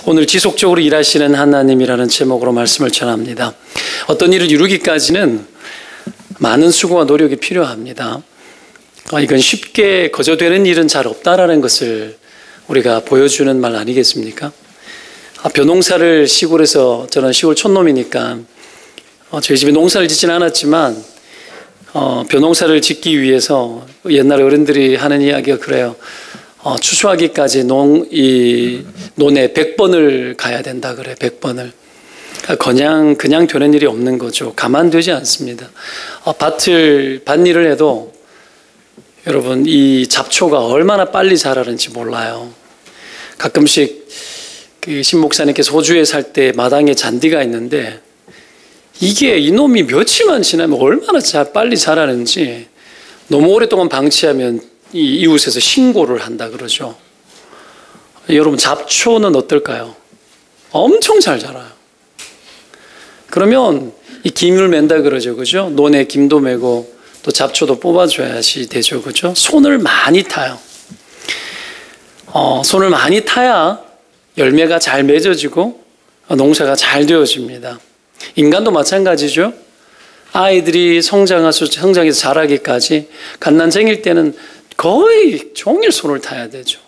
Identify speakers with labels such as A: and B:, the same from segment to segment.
A: 오늘 지속적으로 일하시는 하나님이라는 제목으로 말씀을 전합니다. 어떤 일을 이루기까지는 많은 수고와 노력이 필요합니다. 이건 쉽게 거저되는 일은 잘 없다라는 것을 우리가 보여주는 말 아니겠습니까? 벼농사를 시골에서, 저는 시골 촌놈이니까 저희 집에 농사를 짓지는 않았지만 벼농사를 짓기 위해서 옛날 어른들이 하는 이야기가 그래요. 추수하기까지 논에 100번을 가야 된다 그래. 100번을. 그냥 되는 일이 없는 거죠. 가만되지 않습니다. 밭일을 해도 여러분, 이 잡초가 얼마나 빨리 자라는지 몰라요. 가끔씩 신 목사님께서 호주에 살 때 마당에 잔디가 있는데 이게 이놈이 며칠만 지나면 얼마나 빨리 자라는지 너무 오랫동안 방치하면 이 이웃에서 신고를 한다 그러죠. 여러분, 잡초는 어떨까요? 엄청 잘 자라요. 그러면 이 김을 맨다 그러죠. 그죠? 논에 김도 메고 또 잡초도 뽑아줘야지 되죠. 그죠? 손을 많이 타요. 손을 많이 타야 열매가 잘 맺어지고 농사가 잘 되어집니다. 인간도 마찬가지죠. 아이들이 성장해서 자라기까지 갓난쟁일 때는 거의 종일 손을 타야 되죠.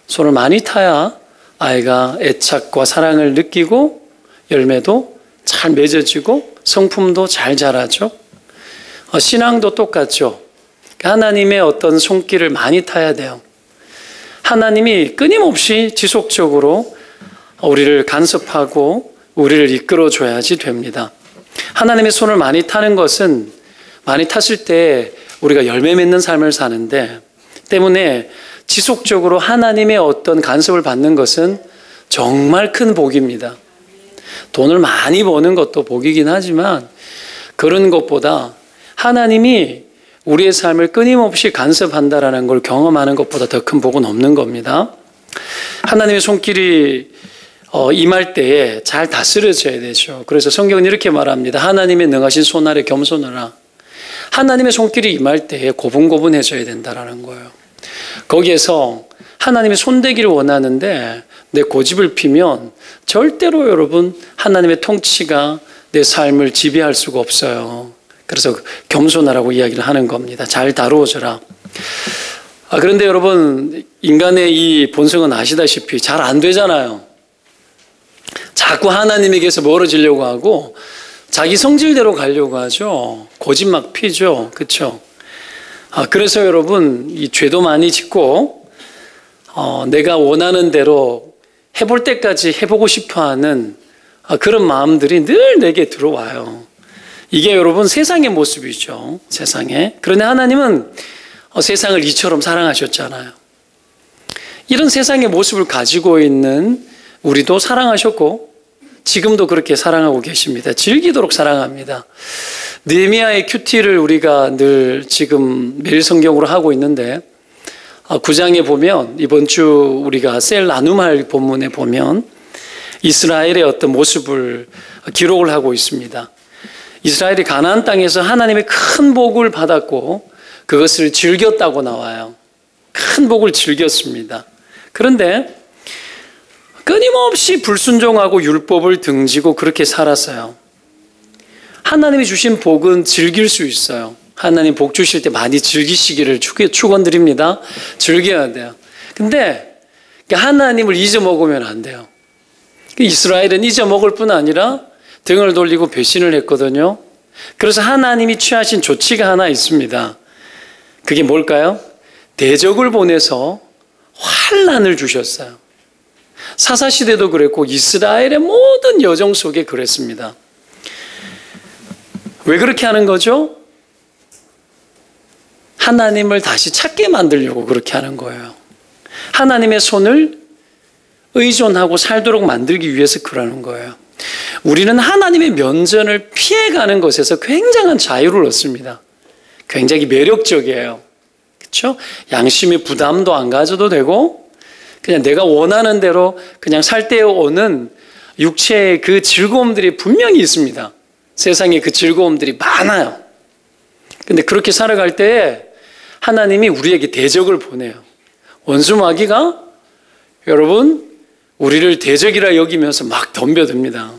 A: 손을 많이 타야 아이가 애착과 사랑을 느끼고 열매도 잘 맺어지고 성품도 잘 자라죠. 신앙도 똑같죠. 하나님의 어떤 손길을 많이 타야 돼요. 하나님이 끊임없이 지속적으로 우리를 간섭하고 우리를 이끌어줘야지 됩니다. 하나님의 손을 많이 타는 것은 많이 탔을 때 우리가 열매 맺는 삶을 사는데 때문에 지속적으로 하나님의 어떤 간섭을 받는 것은 정말 큰 복입니다. 돈을 많이 버는 것도 복이긴 하지만 그런 것보다 하나님이 우리의 삶을 끊임없이 간섭한다라는 걸 경험하는 것보다 더 큰 복은 없는 겁니다. 하나님의 손길이 임할 때에 잘 다스려져야 되죠. 그래서 성경은 이렇게 말합니다. 하나님의 능하신 손 아래 겸손하라. 하나님의 손길이 임할 때에 고분고분해져야 된다라는 거예요. 거기에서 하나님의 손대기를 원하는데 내 고집을 피면 절대로 여러분 하나님의 통치가 내 삶을 지배할 수가 없어요. 그래서 겸손하라고 이야기를 하는 겁니다. 잘 다루어져라. 그런데 여러분, 인간의 이 본성은 아시다시피 잘 안 되잖아요. 자꾸 하나님에게서 멀어지려고 하고 자기 성질대로 가려고 하죠. 고집 막 피죠. 그렇죠? 그래서 여러분, 이 죄도 많이 짓고 내가 원하는 대로 해볼 때까지 해보고 싶어하는 그런 마음들이 늘 내게 들어와요. 이게 여러분 세상의 모습이죠. 세상에. 그런데 하나님은 세상을 이처럼 사랑하셨잖아요. 이런 세상의 모습을 가지고 있는 우리도 사랑하셨고 지금도 그렇게 사랑하고 계십니다. 즐기도록 사랑합니다. 느헤미야의 큐티를 우리가 늘 지금 매일 성경으로 하고 있는데 9장에 보면 이번 주 우리가 셀 나눔할 본문에 보면 이스라엘의 어떤 모습을 기록을 하고 있습니다. 이스라엘이 가나안 땅에서 하나님의 큰 복을 받았고 그것을 즐겼다고 나와요. 큰 복을 즐겼습니다. 그런데 끊임없이 불순종하고 율법을 등지고 그렇게 살았어요. 하나님이 주신 복은 즐길 수 있어요. 하나님 복 주실 때 많이 즐기시기를 축원드립니다. 즐겨야 돼요. 근데 하나님을 잊어먹으면 안 돼요. 이스라엘은 잊어먹을 뿐 아니라 등을 돌리고 배신을 했거든요. 그래서 하나님이 취하신 조치가 하나 있습니다. 그게 뭘까요? 대적을 보내서 환난을 주셨어요. 사사시대도 그랬고 이스라엘의 모든 여정 속에 그랬습니다. 왜 그렇게 하는 거죠? 하나님을 다시 찾게 만들려고 그렇게 하는 거예요. 하나님의 손을 의존하고 살도록 만들기 위해서 그러는 거예요. 우리는 하나님의 면전을 피해가는 것에서 굉장한 자유를 얻습니다. 굉장히 매력적이에요. 그렇죠? 양심의 부담도 안 가져도 되고 그냥 내가 원하는 대로 그냥 살 때 오는 육체의 그 즐거움들이 분명히 있습니다. 세상에 그 즐거움들이 많아요. 근데 그렇게 살아갈 때에 하나님이 우리에게 대적을 보내요. 원수 마귀가 여러분 우리를 대적이라 여기면서 막 덤벼듭니다.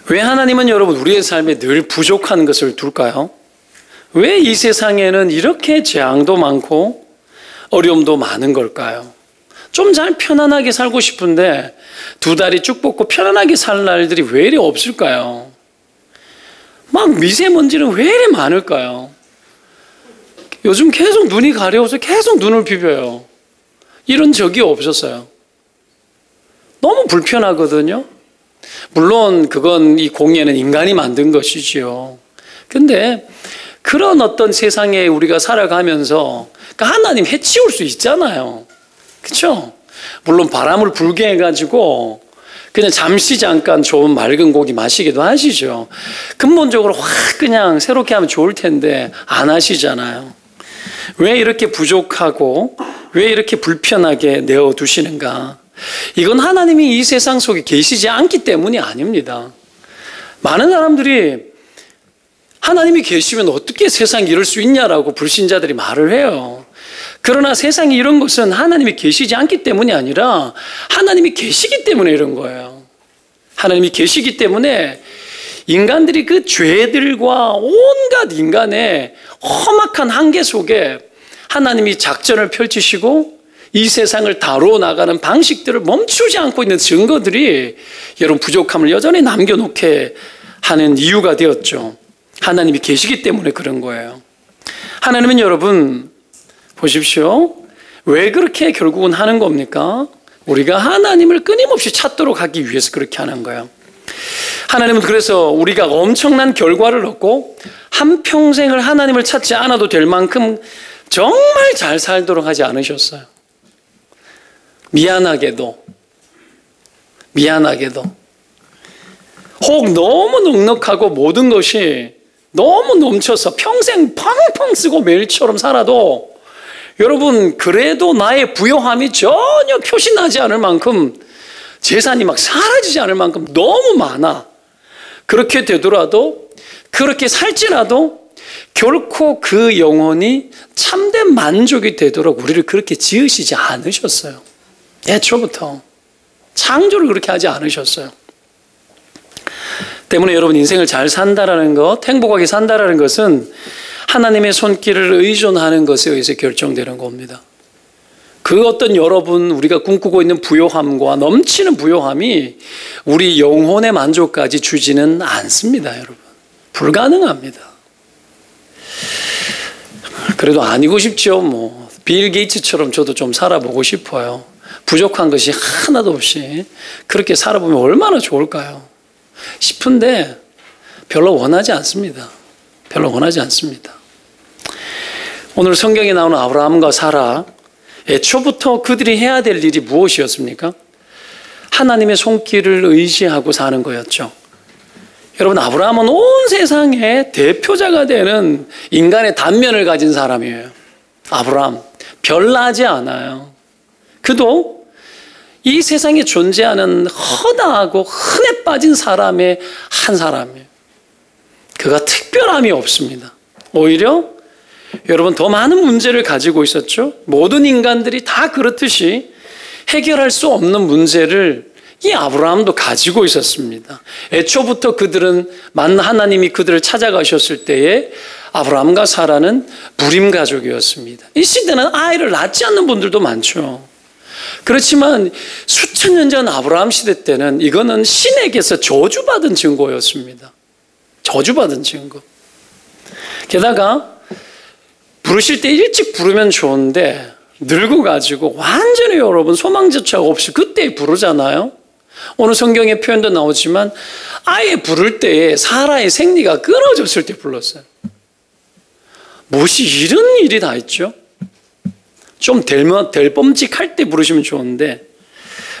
A: 왜 하나님은 여러분 우리의 삶에 늘 부족한 것을 둘까요? 왜 이 세상에는 이렇게 재앙도 많고 어려움도 많은 걸까요? 좀 잘 편안하게 살고 싶은데 두 다리 쭉 뻗고 편안하게 살 날들이 왜 이리 없을까요? 막 미세먼지는 왜 이리 많을까요? 요즘 계속 눈이 가려워서 계속 눈을 비벼요. 이런 적이 없었어요. 너무 불편하거든요. 물론 그건 이 공예는 인간이 만든 것이지요. 근데 그런 어떤 세상에 우리가 살아가면서 하나님 해치울 수 있잖아요. 그렇죠? 물론 바람을 불게 해가지고 그냥 잠시 잠깐 좋은 맑은 고기 마시기도 하시죠. 근본적으로 확 그냥 새롭게 하면 좋을 텐데 안 하시잖아요. 왜 이렇게 부족하고 왜 이렇게 불편하게 내어두시는가? 이건 하나님이 이 세상 속에 계시지 않기 때문이 아닙니다. 많은 사람들이 하나님이 계시면 어떻게 세상이 이럴 수 있냐라고 불신자들이 말을 해요. 그러나 세상이 이런 것은 하나님이 계시지 않기 때문이 아니라 하나님이 계시기 때문에 이런 거예요. 하나님이 계시기 때문에 인간들이 그 죄들과 온갖 인간의 험악한 한계 속에 하나님이 작전을 펼치시고 이 세상을 다루어 나가는 방식들을 멈추지 않고 있는 증거들이 여러분 부족함을 여전히 남겨놓게 하는 이유가 되었죠. 하나님이 계시기 때문에 그런 거예요. 하나님은 여러분 보십시오. 왜 그렇게 결국은 하는 겁니까? 우리가 하나님을 끊임없이 찾도록 하기 위해서 그렇게 하는 거예요. 하나님은 그래서 우리가 엄청난 결과를 얻고 한평생을 하나님을 찾지 않아도 될 만큼 정말 잘 살도록 하지 않으셨어요. 미안하게도 혹 너무 넉넉하고 모든 것이 너무 넘쳐서 평생 펑펑 쓰고 매일처럼 살아도 여러분 그래도 나의 부요함이 전혀 표시나지 않을 만큼 재산이 막 사라지지 않을 만큼 너무 많아. 그렇게 되더라도 그렇게 살지라도 결코 그 영혼이 참된 만족이 되도록 우리를 그렇게 지으시지 않으셨어요. 애초부터 창조를 그렇게 하지 않으셨어요. 때문에 여러분 인생을 잘 산다라는 것, 행복하게 산다라는 것은 하나님의 손길을 의존하는 것에 의해서 결정되는 겁니다. 그 어떤 여러분 우리가 꿈꾸고 있는 부요함과 넘치는 부요함이 우리 영혼의 만족까지 주지는 않습니다, 여러분. 불가능합니다. 그래도 아니고 싶죠. 뭐 빌 게이츠처럼 저도 좀 살아보고 싶어요. 부족한 것이 하나도 없이 그렇게 살아보면 얼마나 좋을까요? 싶은데 별로 원하지 않습니다. 오늘 성경에 나오는 아브라함과 사라, 애초부터 그들이 해야 될 일이 무엇이었습니까? 하나님의 손길을 의지하고 사는 거였죠. 여러분, 아브라함은 온 세상의 대표자가 되는 인간의 단면을 가진 사람이에요. 아브라함, 별나지 않아요. 그도 이 세상에 존재하는 허다하고 흔해 빠진 사람의 한 사람이에요. 그가 특별함이 없습니다. 오히려 여러분 더 많은 문제를 가지고 있었죠. 모든 인간들이 다 그렇듯이 해결할 수 없는 문제를 이 아브라함도 가지고 있었습니다. 애초부터 그들은 하나님이 그들을 찾아가셨을 때에 아브라함과 사라는 무림 가족이었습니다. 이 시대는 아이를 낳지 않는 분들도 많죠. 그렇지만 수천 년 전 아브라함 시대 때는 이거는 신에게서 저주받은 증거였습니다. 저주받은 증거. 게다가 부르실 때 일찍 부르면 좋은데 늙어가지고 완전히 여러분 소망조차 없이 그때 부르잖아요. 오늘 성경의 표현도 나오지만 아예 부를 때에 사라의 생리가 끊어졌을 때 불렀어요. 무엇이 이런 일이 다 있죠? 좀 될 뻔직할 때 부르시면 좋은데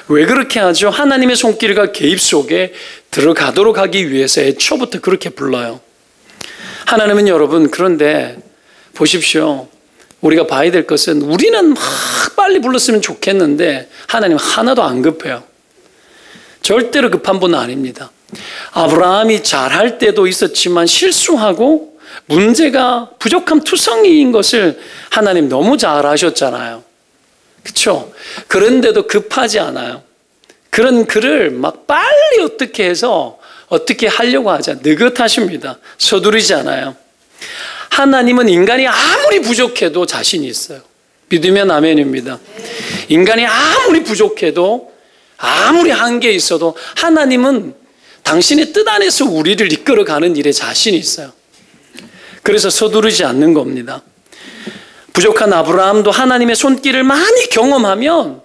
A: 왜 그렇게 하죠? 하나님의 손길과 개입 속에 들어가도록 하기 위해서 애초부터 그렇게 불러요. 하나님은 여러분 그런데 보십시오. 우리가 봐야 될 것은 우리는 막 빨리 불렀으면 좋겠는데 하나님 하나도 안 급해요. 절대로 급한 분은 아닙니다. 아브라함이 잘할 때도 있었지만 실수하고 문제가 부족함 투성이인 것을 하나님 너무 잘 아셨잖아요. 그렇죠? 그런데도 급하지 않아요. 그런 그를 막 빨리 어떻게 해서 어떻게 하려고 하지 느긋하십니다. 서두르지 않아요. 하나님은 인간이 아무리 부족해도 자신이 있어요. 믿으면 아멘입니다. 인간이 아무리 부족해도 아무리 한계에 있어도 하나님은 당신의 뜻 안에서 우리를 이끌어가는 일에 자신이 있어요. 그래서 서두르지 않는 겁니다. 부족한 아브라함도 하나님의 손길을 많이 경험하면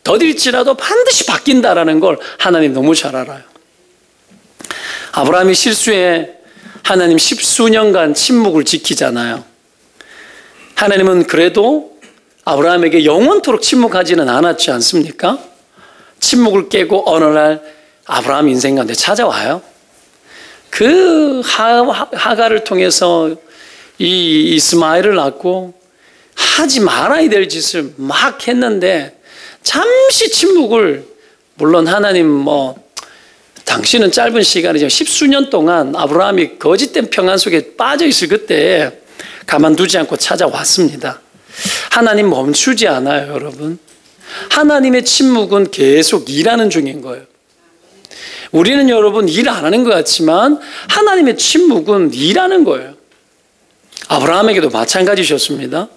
A: 더딜지라도 반드시 바뀐다라는 걸 하나님 너무 잘 알아요. 아브라함이 실수에 하나님 10수년간 침묵을 지키잖아요. 하나님은 그래도 아브라함에게 영원토록 침묵하지는 않았지 않습니까? 침묵을 깨고 어느 날 아브라함 인생 가운데 찾아와요. 그 하가를 통해서 이 이스마엘을 낳고 하지 말아야 될 짓을 막 했는데 잠시 침묵을, 물론 하나님 당신은 짧은 시간이지만 10수년 동안 아브라함이 거짓된 평안 속에 빠져 있을 그때 가만두지 않고 찾아왔습니다. 하나님 멈추지 않아요, 여러분. 하나님의 침묵은 계속 일하는 중인 거예요. 우리는 여러분 일 안 하는 것 같지만 하나님의 침묵은 일하는 거예요. 아브라함에게도 마찬가지셨습니다.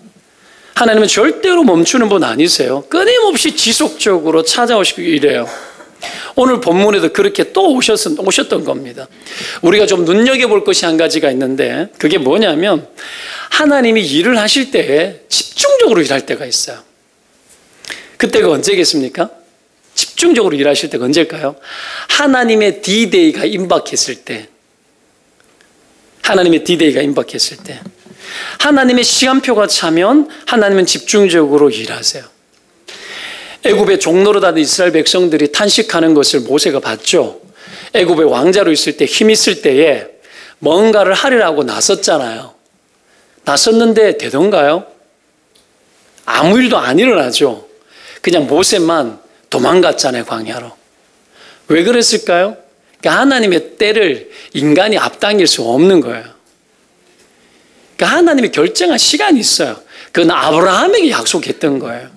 A: 하나님은 절대로 멈추는 분 아니세요. 끊임없이 지속적으로 찾아오시고 이래요. 오늘 본문에도 그렇게 또 오셨던 겁니다. 우리가 좀 눈여겨볼 것이 한 가지가 있는데 그게 뭐냐면 하나님이 일을 하실 때에 집중적으로 일할 때가 있어요. 그때가 언제겠습니까? 집중적으로 일하실 때가 언제일까요? 하나님의 D-Day가 임박했을 때. 하나님의 D-Day가 임박했을 때. 하나님의 시간표가 차면 하나님은 집중적으로 일하세요. 애굽의 종로로 다닌 이스라엘 백성들이 탄식하는 것을 모세가 봤죠. 애굽의 왕자로 있을 때, 힘 있을 때에 뭔가를 하리라고 나섰잖아요. 나섰는데 되던가요? 아무 일도 안 일어나죠. 그냥 모세만 도망갔잖아요, 광야로. 왜 그랬을까요? 그러니까 하나님의 때를 인간이 앞당길 수 없는 거예요. 그러니까 하나님이 결정한 시간이 있어요. 그건 아브라함에게 약속했던 거예요.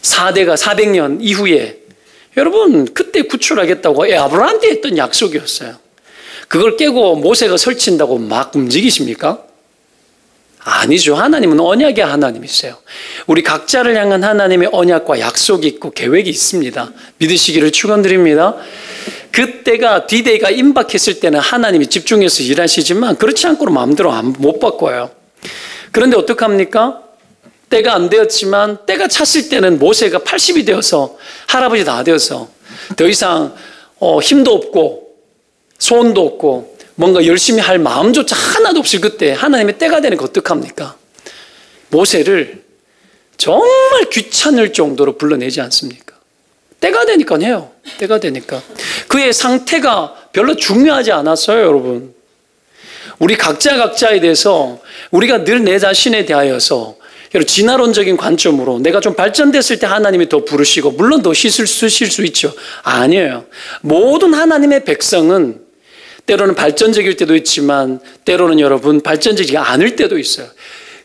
A: 400년 이후에 여러분 그때 구출하겠다고 아브라함한테 했던 약속이었어요. 그걸 깨고 모세가 설친다고 막 움직이십니까? 아니죠. 하나님은 언약의 하나님이세요. 우리 각자를 향한 하나님의 언약과 약속이 있고 계획이 있습니다. 믿으시기를 축원드립니다. 그때가 D-Day가 임박했을 때는 하나님이 집중해서 일하시지만 그렇지 않고는 마음대로 못 바꿔요. 그런데 어떡합니까? 때가 안 되었지만 때가 찼을 때는 모세가 80이 되어서 할아버지 다 되어서 더 이상 힘도 없고 소원도 없고 뭔가 열심히 할 마음조차 하나도 없을 그때 하나님의 때가 되니까 어떡합니까? 모세를 정말 귀찮을 정도로 불러내지 않습니까? 때가 되니까 해요. 때가 되니까. 그의 상태가 별로 중요하지 않았어요, 여러분. 우리 각자에 대해서 우리가 늘 내 자신에 대하여서 진화론적인 관점으로 내가 좀 발전됐을 때 하나님이 더 부르시고 물론 더 쓰실 수 있죠. 아니에요. 모든 하나님의 백성은 때로는 발전적일 때도 있지만 때로는 여러분 발전적이지 않을 때도 있어요.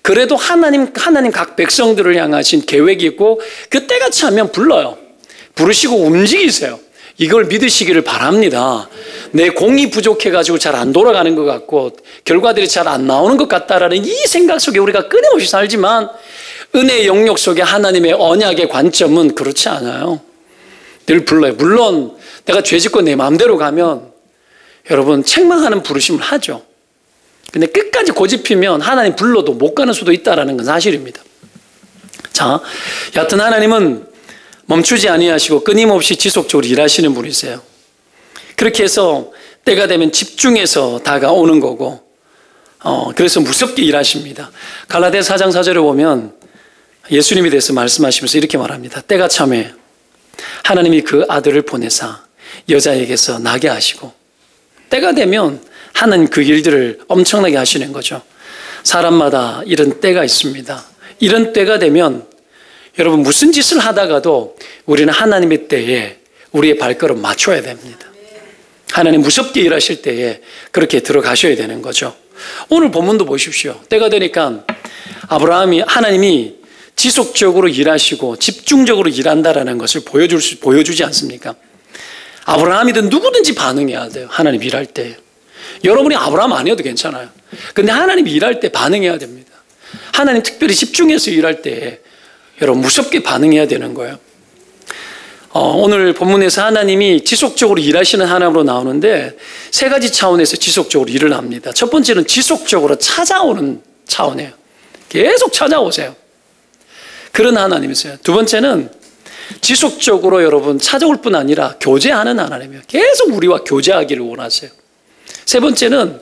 A: 그래도 하나님 각 백성들을 향하신 계획이 있고 그 때가 차면 불러요. 부르시고 움직이세요. 이걸 믿으시기를 바랍니다. 내 공이 부족해가지고 잘 안 돌아가는 것 같고 결과들이 잘 안 나오는 것 같다라는 이 생각 속에 우리가 끊임없이 살지만 은혜의 영역 속에 하나님의 언약의 관점은 그렇지 않아요. 늘 불러요. 물론 내가 죄짓고 내 마음대로 가면 여러분 책망하는 부르심을 하죠. 근데 끝까지 고집피면 하나님 불러도 못 가는 수도 있다는 건 사실입니다. 자, 여하튼 하나님은 멈추지 아니하시고 끊임없이 지속적으로 일하시는 분이세요. 그렇게 해서 때가 되면 집중해서 다가오는 거고 그래서 무섭게 일하십니다. 갈라디아 4장 4절에 보면 예수님에 대해서 말씀하시면서 이렇게 말합니다. 때가 참에 하나님이 그 아들을 보내사 여자에게서 나게 하시고 때가 되면 하나님 그 일들을 엄청나게 하시는 거죠. 사람마다 이런 때가 있습니다. 이런 때가 되면 여러분 무슨 짓을 하다가도 우리는 하나님의 때에 우리의 발걸음 맞춰야 됩니다. 하나님 무섭게 일하실 때에 그렇게 들어가셔야 되는 거죠. 오늘 본문도 보십시오. 때가 되니까 하나님이 지속적으로 일하시고 집중적으로 일한다라는 것을 보여주지 않습니까? 아브라함이든 누구든지 반응해야 돼요. 하나님 일할 때. 여러분이 아브라함 아니어도 괜찮아요. 근데 하나님 일할 때 반응해야 됩니다. 하나님 특별히 집중해서 일할 때 여러분 무섭게 반응해야 되는 거예요. 오늘 본문에서 하나님이 지속적으로 일하시는 하나님으로 나오는데 세 가지 차원에서 지속적으로 일을 합니다. 첫 번째는 지속적으로 찾아오는 차원이에요. 계속 찾아오세요. 그런 하나님이세요. 두 번째는 지속적으로 여러분 찾아올 뿐 아니라 교제하는 하나님이에요. 계속 우리와 교제하기를 원하세요. 세 번째는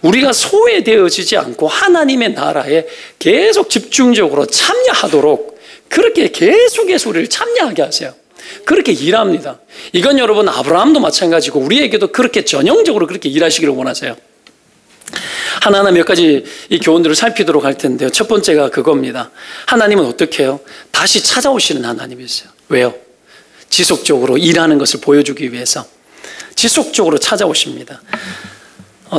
A: 우리가 소외되어지지 않고 하나님의 나라에 계속 집중적으로 참여하도록 그렇게 계속해서 우리를 참여하게 하세요. 그렇게 일합니다. 이건 여러분 아브라함도 마찬가지고 우리에게도 그렇게 전형적으로 그렇게 일하시기를 원하세요. 하나하나 몇 가지 이 교훈들을 살피도록 할 텐데요. 첫 번째가 그겁니다. 하나님은 어떻게 해요? 다시 찾아오시는 하나님이세요. 왜요? 지속적으로 일하는 것을 보여주기 위해서 지속적으로 찾아오십니다.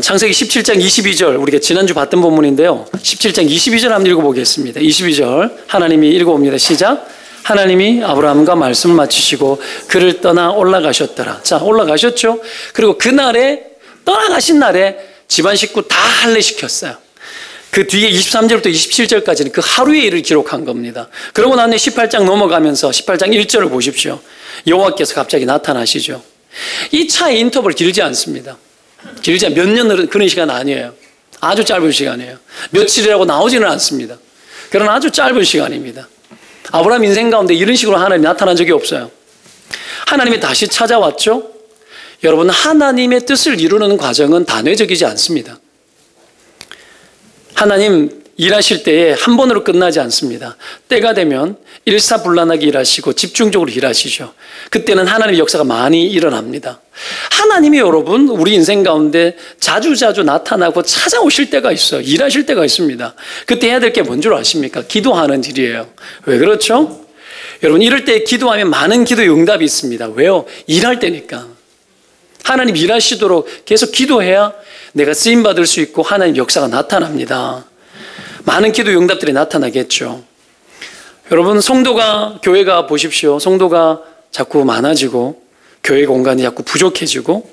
A: 창세기 17장 22절 우리가 지난주 봤던 본문인데요. 17장 22절 한번 읽어보겠습니다. 22절 하나님이 읽어봅니다. 시작. 하나님이 아브라함과 말씀을 마치시고 그를 떠나 올라가셨더라. 자, 올라가셨죠? 그리고 그날에 떠나가신 날에 집안 식구 다 할례시켰어요. 그 뒤에 23절부터 27절까지는 그 하루의 일을 기록한 겁니다. 그러고 나서 18장 넘어가면서 18장 1절을 보십시오. 여호와께서 갑자기 나타나시죠. 이 차의 인터벌 길지 않습니다. 길지 않, 몇 년 그런 시간 아니에요. 아주 짧은 시간이에요. 며칠이라고 나오지는 않습니다. 그런 아주 짧은 시간입니다. 아브라함 인생 가운데 이런 식으로 하나님이 나타난 적이 없어요. 하나님이 다시 찾아왔죠. 여러분 하나님의 뜻을 이루는 과정은 단회적이지 않습니다. 하나님 일하실 때에 한 번으로 끝나지 않습니다. 때가 되면 일사불란하게 일하시고 집중적으로 일하시죠. 그때는 하나님의 역사가 많이 일어납니다. 하나님이 여러분 우리 인생 가운데 자주자주 나타나고 찾아오실 때가 있어요. 일하실 때가 있습니다. 그때 해야 될 게 뭔 줄 아십니까? 기도하는 일이에요. 왜 그렇죠? 여러분 이럴 때 기도하면 많은 기도의 응답이 있습니다. 왜요? 일할 때니까. 하나님 일하시도록 계속 기도해야 내가 쓰임받을 수 있고 하나님 역사가 나타납니다. 많은 기도의 응답들이 나타나겠죠. 여러분 성도가 교회가 보십시오. 성도가 자꾸 많아지고 교회 공간이 자꾸 부족해지고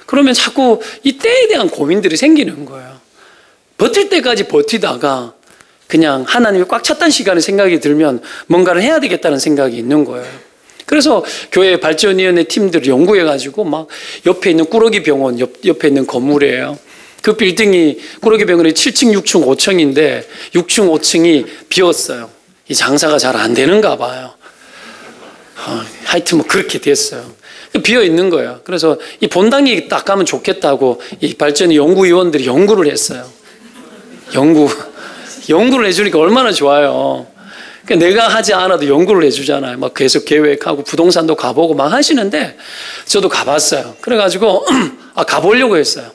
A: 그러면 자꾸 이 때에 대한 고민들이 생기는 거예요. 버틸 때까지 버티다가 그냥 하나님이 꽉 찼다는 시간에 생각이 들면 뭔가를 해야 되겠다는 생각이 있는 거예요. 그래서 교회 발전위원회 팀들이 연구해가지고 막 옆에 있는 꾸러기 병원 옆에 있는 건물이에요. 그 빌딩이 꾸러기 병원이 7층, 6층, 5층인데 6층, 5층이 비었어요. 이 장사가 잘 안 되는가 봐요. 하여튼 뭐 그렇게 됐어요. 비어 있는 거예요. 그래서 이 본당이 딱 가면 좋겠다고 이 발전위 연구위원들이 연구를 했어요. 연구를 해주니까 얼마나 좋아요. 그러니까 내가 하지 않아도 연구를 해주잖아요. 막 계속 계획하고 부동산도 가보고 막 하시는데 저도 가봤어요. 그래가지고 가보려고 했어요.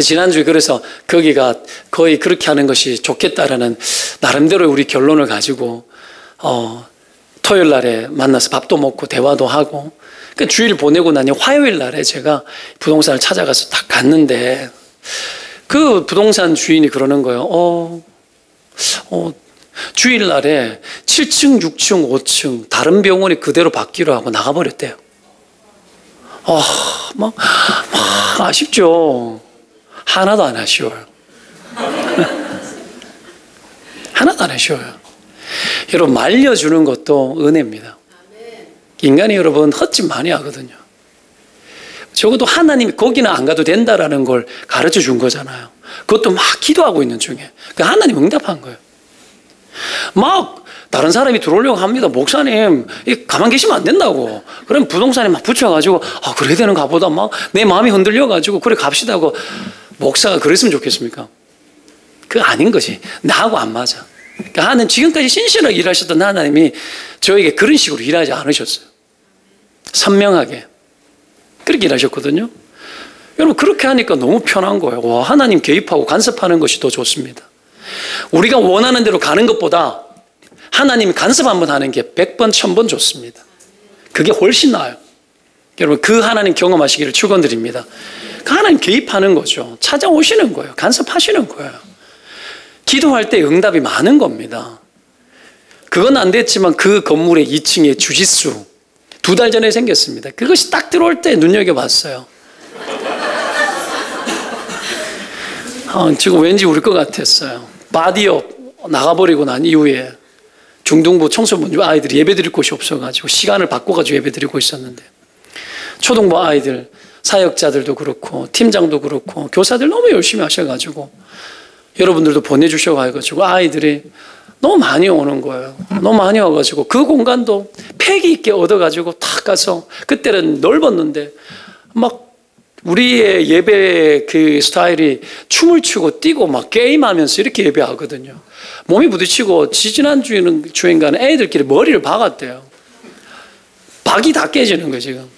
A: 지난주에 그래서 거기가 거의 그렇게 하는 것이 좋겠다라는 나름대로 우리 결론을 가지고 토요일 날에 만나서 밥도 먹고 대화도 하고 그러니까 주일 보내고 나니 화요일 날에 제가 부동산을 찾아가서 딱 갔는데 그 부동산 주인이 그러는 거예요. 주일 날에 7층, 6층, 5층 다른 병원이 그대로 받기로 하고 나가버렸대요. 막 아쉽죠. 하나도 안 아쉬워요. 하나도 안 아쉬워요. 여러분 말려주는 것도 은혜입니다. 인간이 여러분 헛짓 많이 하거든요. 적어도 하나님이 거기는 안 가도 된다라는 걸 가르쳐 준 거잖아요. 그것도 막 기도하고 있는 중에 하나님 응답한 거예요. 막 다른 사람이 들어오려고 합니다. 목사님 가만 계시면 안 된다고. 그럼 부동산에 막 붙여가지고 그래야 되는가 보다 막 내 마음이 흔들려가지고 그래 갑시다 하고 목사가 그랬으면 좋겠습니까? 그거 아닌 거지. 나하고 안 맞아. 그러니까 하나님 지금까지 신실하게 일하셨던 하나님이 저에게 그런 식으로 일하지 않으셨어요. 선명하게 그렇게 일하셨거든요. 여러분 그렇게 하니까 너무 편한 거예요. 와, 하나님 개입하고 간섭하는 것이 더 좋습니다. 우리가 원하는 대로 가는 것보다 하나님이 간섭 한번 하는 게 100번, 1000번 좋습니다. 그게 훨씬 나아요. 여러분 그 하나님 경험하시기를 축원드립니다. 그 하나님 개입하는 거죠. 찾아오시는 거예요. 간섭하시는 거예요. 기도할 때 응답이 많은 겁니다. 그건 안 됐지만 그 건물의 2층에 주짓수 2달 전에 생겼습니다. 그것이 딱 들어올 때 눈여겨봤어요. 지금 왠지 울 것 같았어요. 바디업 나가버리고 난 이후에 중등부 청소년 아이들이 예배드릴 곳이 없어가지고 시간을 바꿔가지고 예배드리고 있었는데 초등부 아이들, 사역자들도 그렇고 팀장도 그렇고 교사들 너무 열심히 하셔가지고 여러분들도 보내주셔가지고 아이들이 너무 많이 오는 거예요. 너무 많이 와가지고 그 공간도 패기 있게 얻어가지고 탁 가서 그때는 넓었는데 막 우리의 예배 그 스타일이 춤을 추고 뛰고 막 게임하면서 이렇게 예배하거든요. 몸이 부딪히고 지지난주인가는 애들끼리 머리를 박았대요. 박이 다 깨지는 거예요 지금.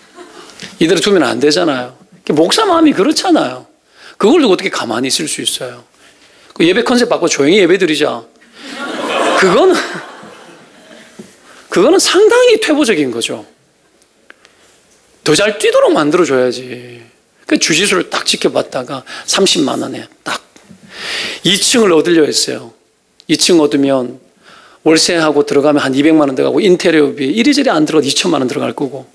A: 이대로 두면 안 되잖아요. 목사 마음이 그렇잖아요. 그걸 두고 어떻게 가만히 있을 수 있어요. 그 예배 컨셉 바꿔 조용히 예배 드리자. 그거는 상당히 퇴보적인 거죠. 더 잘 뛰도록 만들어줘야지. 그 주짓수를 딱 지켜봤다가 30만 원에 딱 2층을 얻으려 했어요. 2층 얻으면 월세하고 들어가면 한 200만 원 들어가고 인테리어비 이리저리 안 들어가도 2천만 원 들어갈 거고.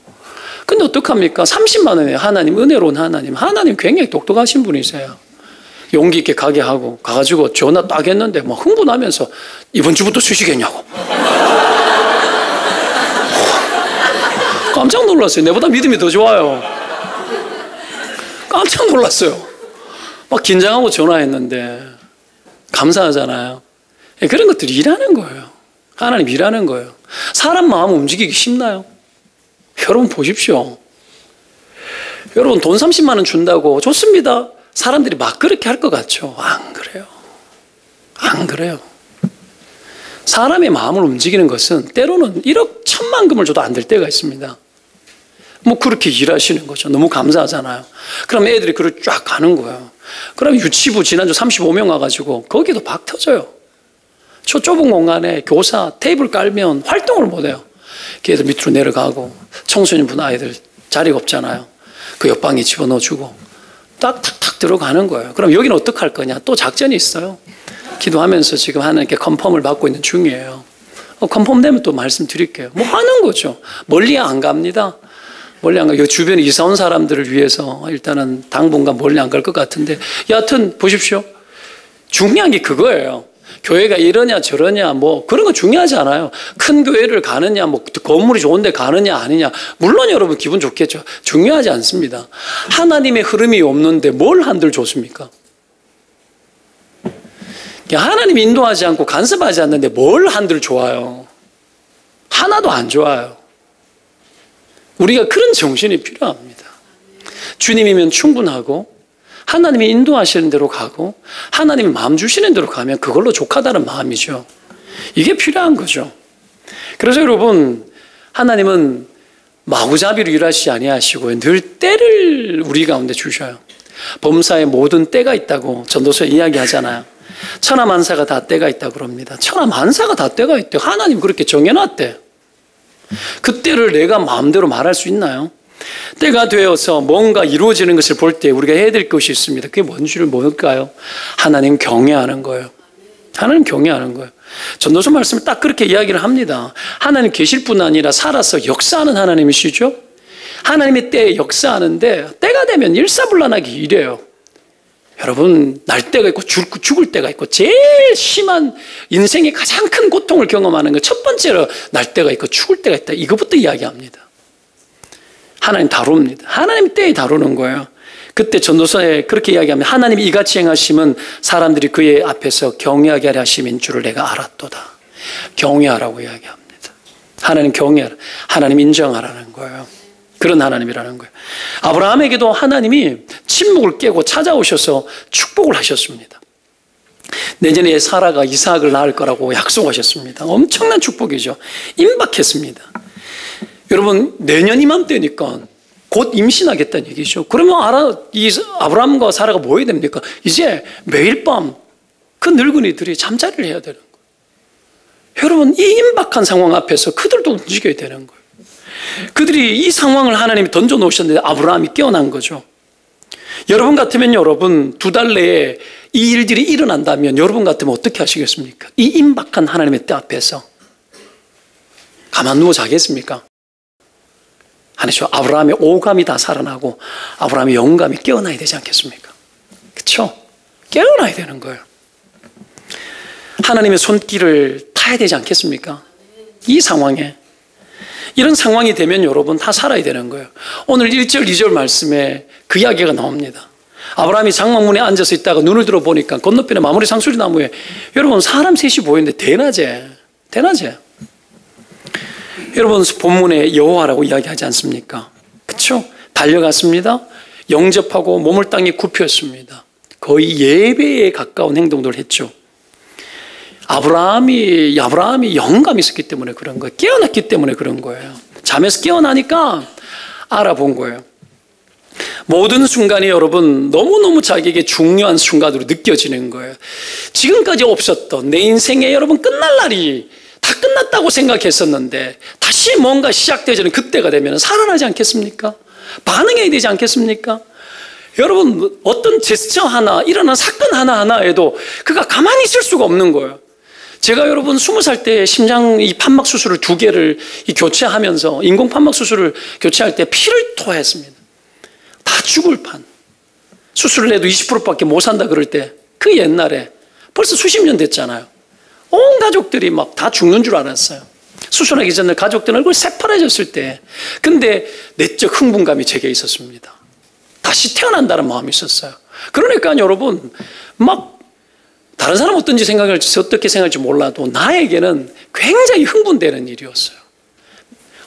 A: 근데 어떡합니까? 30만 원에 하나님, 은혜로운 하나님 굉장히 똑똑하신 분이세요. 용기 있게 가게 하고 가가지고 전화 딱 했는데 막 흥분하면서 이번 주부터 쉬시겠냐고. 깜짝 놀랐어요. 내보다 믿음이 더 좋아요. 깜짝 놀랐어요. 막 긴장하고 전화했는데 감사하잖아요. 그런 것들이 일하는 거예요. 하나님 일하는 거예요. 사람 마음 움직이기 쉽나요? 여러분 보십시오. 여러분 돈 30만 원 준다고 좋습니다. 사람들이 막 그렇게 할 것 같죠? 안 그래요. 안 그래요. 사람의 마음을 움직이는 것은 때로는 1억 1,000만 금을 줘도 안 될 때가 있습니다. 뭐 그렇게 일하시는 거죠. 너무 감사하잖아요. 그럼 애들이 그걸 쫙 가는 거예요. 그럼 유치부 지난주 35명 와가지고 거기도 박 터져요. 저 좁은 공간에 교사 테이블 깔면 활동을 못해요. 걔들 밑으로 내려가고 청소년분 아이들 자리가 없잖아요. 그 옆방에 집어넣어주고 딱 탁탁 들어가는 거예요. 그럼 여기는 어떻게 할 거냐? 또 작전이 있어요. 기도하면서 지금 하나님께 컨펌을 받고 있는 중이에요. 컨펌 되면 또 말씀드릴게요. 뭐 하는 거죠. 멀리 안 갑니다. 멀리 안 가요. 주변에 이사 온 사람들을 위해서 일단은 당분간 멀리 안 갈 것 같은데 여하튼 보십시오. 중요한 게 그거예요. 교회가 이러냐 저러냐 뭐 그런 거 중요하지 않아요. 큰 교회를 가느냐 뭐 건물이 좋은데 가느냐 아니냐 물론 여러분 기분 좋겠죠. 중요하지 않습니다. 하나님의 흐름이 없는데 뭘 한들 좋습니까? 하나님이 인도하지 않고 간섭하지 않는데 뭘 한들 좋아요. 하나도 안 좋아요. 우리가 그런 정신이 필요합니다. 주님이면 충분하고 하나님이 인도하시는 대로 가고 하나님이 마음 주시는 대로 가면 그걸로 족하다는 마음이죠. 이게 필요한 거죠. 그래서 여러분 하나님은 마구잡이로 일하시지 아니하시고 늘 때를 우리 가운데 주셔요. 범사에 모든 때가 있다고 전도서에 이야기하잖아요. 천하만사가 다 때가 있다고 그럽니다. 천하만사가 다 때가 있대요. 하나님 그렇게 정해놨대. 그 때를 내가 마음대로 말할 수 있나요? 때가 되어서 뭔가 이루어지는 것을 볼 때 우리가 해야 될 것이 있습니다. 그게 뭔지를 뭘까요? 하나님 경외하는 거예요. 하나님 경외하는 거예요. 전도서 말씀을 딱 그렇게 이야기를 합니다. 하나님 계실 뿐 아니라 살아서 역사하는 하나님이시죠. 하나님의 때에 역사하는데 때가 되면 일사불란하게 일해요. 여러분 날 때가 있고 죽을 때가 있고 제일 심한 인생의 가장 큰 고통을 경험하는 거 첫 번째로 날 때가 있고 죽을 때가 있다. 이거부터 이야기합니다. 하나님 다룹니다. 하나님 때에 다루는 거예요. 그때 전도서에 그렇게 이야기합니다. 하나님이 이같이 행하심은 사람들이 그의 앞에서 경외하게 하려 하심인 줄을 내가 알았도다. 경외하라고 이야기합니다. 하나님 경외하라. 하나님 인정하라는 거예요. 그런 하나님이라는 거예요. 아브라함에게도 하나님이 침묵을 깨고 찾아오셔서 축복을 하셨습니다. 내년에 사라가 이삭을 낳을 거라고 약속하셨습니다. 엄청난 축복이죠. 임박했습니다. 여러분 내년 이맘때니까 곧 임신하겠다는 얘기죠. 그러면 이 아브라함과 사라가 뭐 해야 됩니까? 이제 매일 밤 그 늙은이들이 잠자리를 해야 되는 거예요. 여러분 이 임박한 상황 앞에서 그들도 움직여야 되는 거예요. 그들이 이 상황을 하나님이 던져놓으셨는데 아브라함이 깨어난 거죠. 여러분 같으면 여러분 2달 내에 이 일들이 일어난다면 여러분 같으면 어떻게 하시겠습니까? 이 임박한 하나님의 때 앞에서 가만 누워 자겠습니까? 아니죠. 아브라함의 오감이 다 살아나고 아브라함의 영감이 깨어나야 되지 않겠습니까? 그렇죠? 깨어나야 되는 거예요. 하나님의 손길을 타야 되지 않겠습니까? 이 상황에. 이런 상황이 되면 여러분 다 살아야 되는 거예요. 오늘 1절, 2절 말씀에 그 이야기가 나옵니다. 아브라함이 장막문에 앉아서 있다가 눈을 들어보니까 건너편에 마무리 상수리 나무에 여러분 사람 셋이 보이는데 대낮에 여러분 본문에 여호와라고 이야기하지 않습니까? 그렇죠? 달려갔습니다. 영접하고 몸을 땅에 굽혔습니다. 거의 예배에 가까운 행동들을 했죠. 아브라함이 영감이 있었기 때문에 그런 거예요. 깨어났기 때문에 그런 거예요. 잠에서 깨어나니까 알아본 거예요. 모든 순간이 여러분 너무너무 자기에게 중요한 순간으로 느껴지는 거예요. 지금까지 없었던 내 인생에 여러분 끝날 날이 다 끝났다고 생각했었는데 다시 뭔가 시작되지는 그때가 되면 살아나지 않겠습니까? 반응해야 되지 않겠습니까? 여러분 어떤 제스처 하나, 일어난 사건 하나하나에도 그가 가만히 있을 수가 없는 거예요. 제가 여러분 20살 때 심장 이 판막 수술을 2개를 교체하면서 인공 판막 수술을 교체할 때 피를 토했습니다. 다 죽을 판. 수술을 해도 20%밖에 못 산다 그럴 때 그 옛날에 벌써 수십 년 됐잖아요. 온 가족들이 막 다 죽는 줄 알았어요. 수술하기 전에 가족들 얼굴 새파래졌을 때. 근데 내적 흥분감이 제게 있었습니다. 다시 태어난다는 마음이 있었어요. 그러니까 여러분 막 다른 사람 어떻게 생각할지 몰라도 나에게는 굉장히 흥분되는 일이었어요.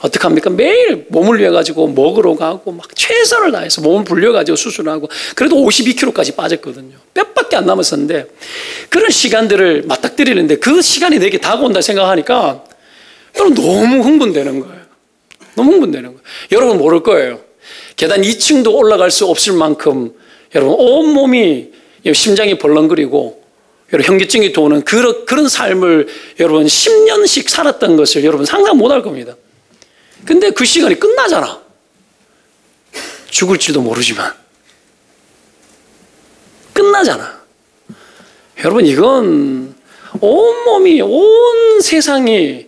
A: 어떻게 합니까? 매일 몸을 위해 가지고 먹으러 가고 막 최선을 다해서 몸을 불려가지고 수술하고 그래도 52kg까지 빠졌거든요. 뼈밖에 안 남았었는데 그런 시간들을 맞닥뜨리는데 그 시간이 내게 다가온다 생각하니까 여러분 너무 흥분되는 거예요. 너무 흥분되는 거예요. 여러분 모를 거예요. 계단 2층도 올라갈 수 없을 만큼 여러분 온몸이 심장이 벌렁거리고 여러분 현기증이 도는 그런 삶을 여러분 10년씩 살았던 것을 여러분 상상 못할 겁니다. 근데 그 시간이 끝나잖아. 죽을지도 모르지만 끝나잖아. 여러분 이건 온몸이 온 세상이